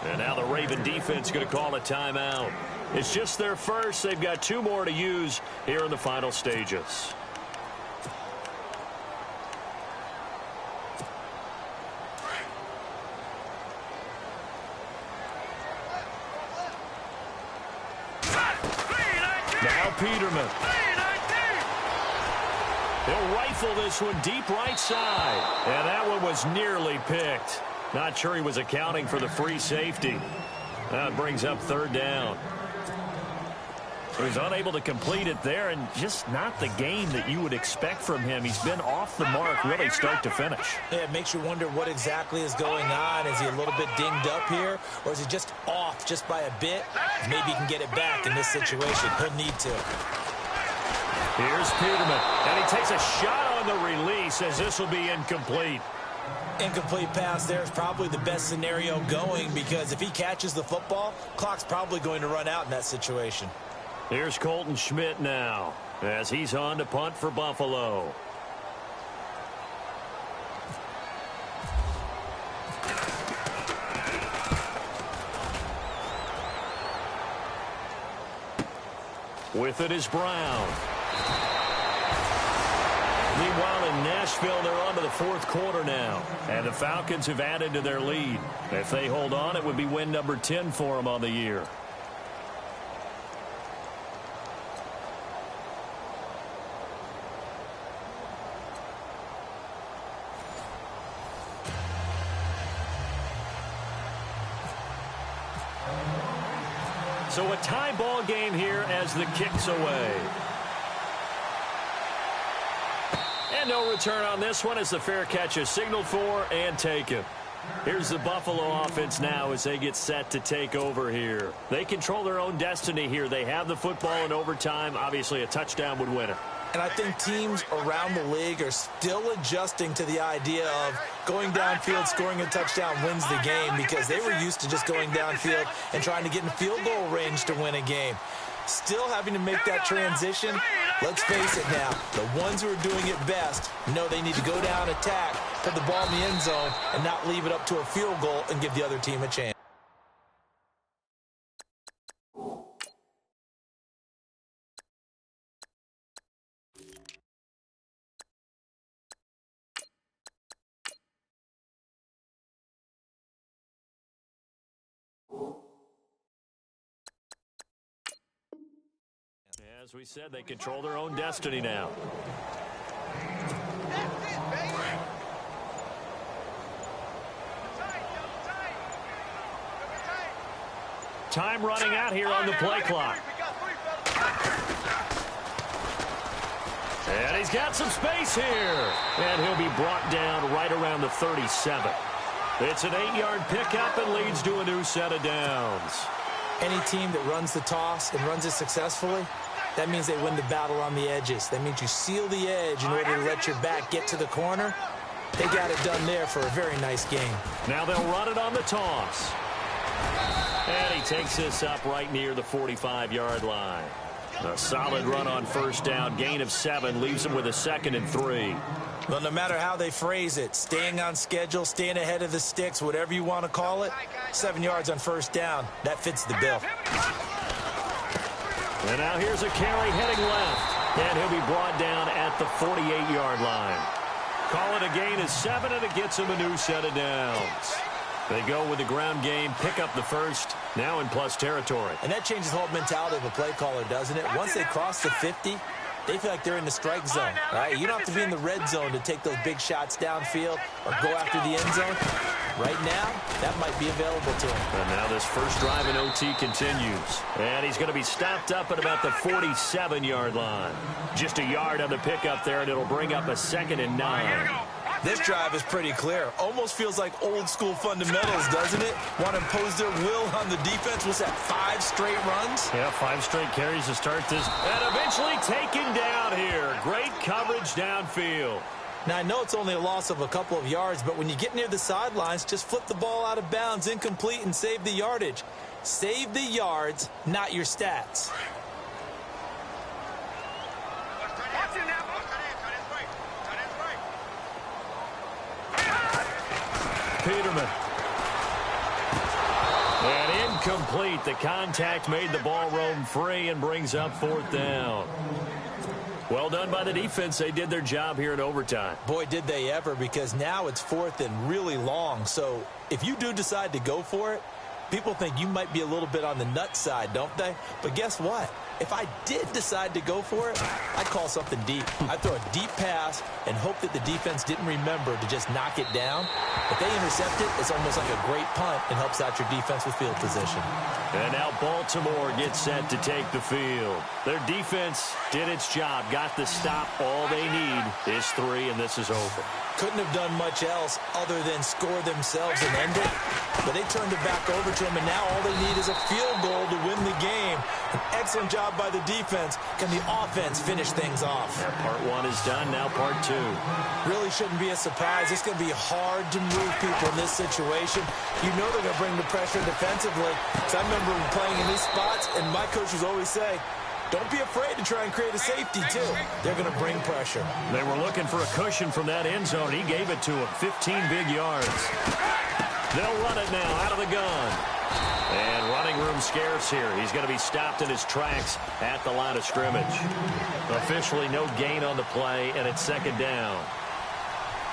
And now the Raven defense going to call a timeout. It's just their first. They've got 2 more to use here in the final stages. Now Peterman. He'll rifle this one deep right side. And that one was nearly picked. Not sure he was accounting for the free safety. That brings up 3rd down. He was unable to complete it there, and just not the game that you would expect from him. He's been off the mark really start to finish. Yeah, it makes you wonder what exactly is going on. Is he a little bit dinged up here, or is he just off just by a bit? Maybe he can get it back in this situation. He'll need to. Here's Peterman, and he takes a shot on the release as this will be incomplete. Incomplete pass there is probably the best scenario going, because if he catches the football, clock's probably going to run out in that situation. Here's Colton Schmidt now as he's on to punt for Buffalo. With it is Brown. Meanwhile, in Nashville, they're on to the fourth quarter now, and the Falcons have added to their lead. If they hold on, it would be win number 10 for them on the year. So a tie ball game here as the kick's away. And no return on this one as the fair catch is signaled for and taken. Here's the Buffalo offense now as they get set to take over here. They control their own destiny here. They have the football in overtime. Obviously, a touchdown would win it. And I think teams around the league are still adjusting to the idea of going downfield, scoring a touchdown wins the game, because they were used to just going downfield and trying to get in field goal range to win a game. Still having to make that transition. Let's face it now, the ones who are doing it best know they need to go down, attack, put the ball in the end zone, and not leave it up to a field goal and give the other team a chance. As we said, they control their own destiny now. Time running out here on the play clock. And he's got some space here. And he'll be brought down right around the 37. It's an 8-yard pickup and leads to a new set of downs. Any team that runs the toss and runs it successfully, that means they win the battle on the edges. That means you seal the edge in order to let your back get to the corner. They got it done there for a very nice game. Now they'll run it on the toss. And he takes this up right near the 45-yard line. A solid run on first down. Gain of 7 leaves them with a 2nd and 3. Well, no matter how they phrase it, staying on schedule, staying ahead of the sticks, whatever you want to call it, 7 yards on first down, that fits the bill. And now here's a carry heading left. And he'll be brought down at the 48-yard line. Call it a gain of 7, and it gets him a new set of downs. They go with the ground game, pick up the first, now in plus territory. And that changes the whole mentality of a play caller, doesn't it? Once they cross the 50, they feel like they're in the strike zone, right? You don't have to be in the red zone to take those big shots downfield or go after the end zone. Right now, that might be available to him. And now this first drive in OT continues. And he's going to be stopped up at about the 47-yard line. Just a yard on the pickup there, and it'll bring up a 2nd and 9. This drive is pretty clear. Almost feels like old-school fundamentals, doesn't it? Want to impose their will on the defense. Was that 5 straight runs? Yeah, 5 straight carries to start this. And eventually taken down here. Great coverage downfield. Now, I know it's only a loss of a couple of yards, but when you get near the sidelines, just flip the ball out of bounds, incomplete, and save the yardage. Save the yards, not your stats. Peterman. And incomplete. The contact made the ball roam free and brings up 4th down. Well done by the defense. They did their job here in overtime. Boy, did they ever, because now it's 4th and really long. So if you do decide to go for it, people think you might be a little bit on the nut side, don't they? But guess what? If I did decide to go for it, I'd call something deep. I'd throw a deep pass and hope that the defense didn't remember to just knock it down. If they intercept it, it's almost like a great punt and helps out your defense with field position. And now Baltimore gets set to take the field. Their defense did its job, got the stop. All they need is 3, and this is over. Couldn't have done much else other than score themselves and end it. But they turned it back over to them, and now all they need is a field goal to win the game. An excellent job by the defense. Can the offense finish things off? Yeah, part 1 is done, now part 2. Really shouldn't be a surprise. It's going to be hard to move people in this situation. You know they're going to bring the pressure defensively. Because I remember playing in these spots, and my coaches always say, don't be afraid to try and create a safety, too. They're going to bring pressure. They were looking for a cushion from that end zone. He gave it to him. 15 big yards. They'll run it now out of the gun. And running room scarce here. He's going to be stopped in his tracks at the line of scrimmage. Officially no gain on the play, and it's second down.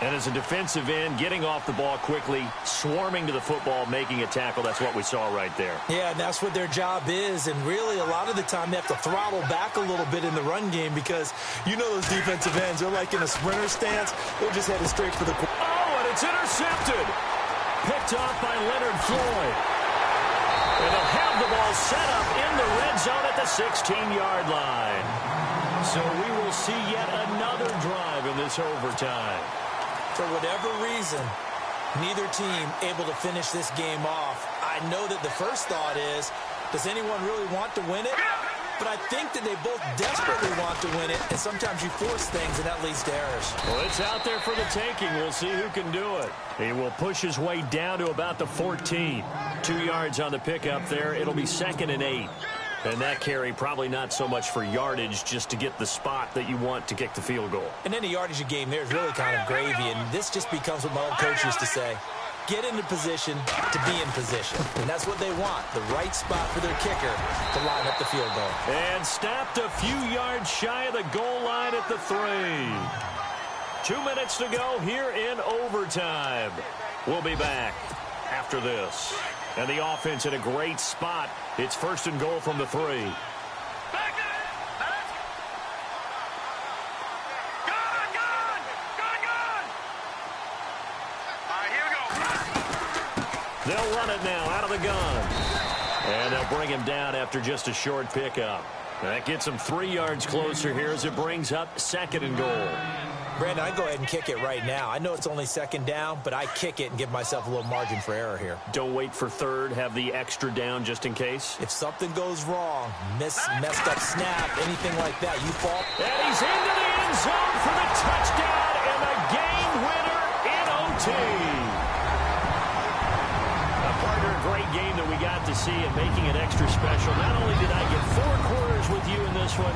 And as a defensive end, getting off the ball quickly, swarming to the football, making a tackle, that's what we saw right there. Yeah, and that's what their job is. And really, a lot of the time, they have to throttle back a little bit in the run game because you know those defensive ends, they're like in a sprinter stance. They're just headed straight for the... Oh, and it's intercepted. Picked off by Leonard Floyd. And they'll have the ball set up in the red zone at the 16-yard line. So we will see yet another drive in this overtime. For whatever reason, neither team able to finish this game off. I know that the first thought is, does anyone really want to win it? But I think that they both desperately want to win it, and sometimes you force things, and that leads to errors. Well, it's out there for the taking. We'll see who can do it. He will push his way down to about the 14. 2 yards on the pickup there. It'll be 2nd and 8. And that carry probably not so much for yardage, just to get the spot that you want to kick the field goal. And any yardage of game there is really kind of gravy, and this just becomes what my old coach used to say. Get into position to be in position. And that's what they want, the right spot for their kicker to line up the field goal. And stopped a few yards shy of the goal line at the 3. 2 minutes to go here in overtime. We'll be back after this. And the offense in a great spot. It's 1st and goal from the 3. They'll run it now out of the gun. And they'll bring him down after just a short pickup. That gets him 3 yards closer here as it brings up 2nd and goal. Brandon, I go ahead and kick it right now. I know it's only 2nd down, but I kick it and give myself a little margin for error here. Don't wait for 3rd. Have the extra down just in case. If something goes wrong, messed up snap, anything like that, you fall. And he's into the end zone for the touchdown and the game winner in OT. Partner, a great game that we got to see and making it extra special. Not only did I get 4 quarters with you in this one,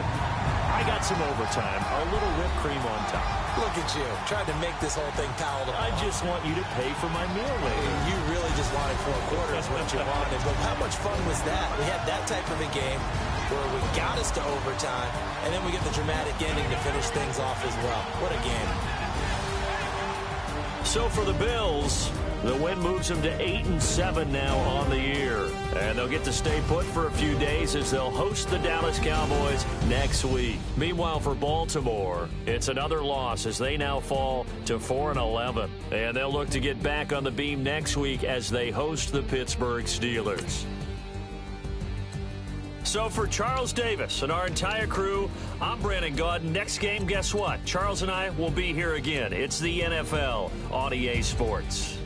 I got some overtime, a little whipped cream on top. Look at you, trying to make this whole thing palatable. I just want you to pay for my meal later. You really just wanted 4 quarters, what you wanted. But how much fun was that? We had that type of a game where we got us to overtime, and then we get the dramatic ending to finish things off as well. What a game. So for the Bills, the win moves them to 8-7 now on the year. And they'll get to stay put for a few days as they'll host the Dallas Cowboys next week. Meanwhile, for Baltimore, it's another loss as they now fall to 4-11. And they'll look to get back on the beam next week as they host the Pittsburgh Steelers. So for Charles Davis and our entire crew, I'm Brandon Gaudin. Next game, guess what? Charles and I will be here again. It's the NFL on EA Sports.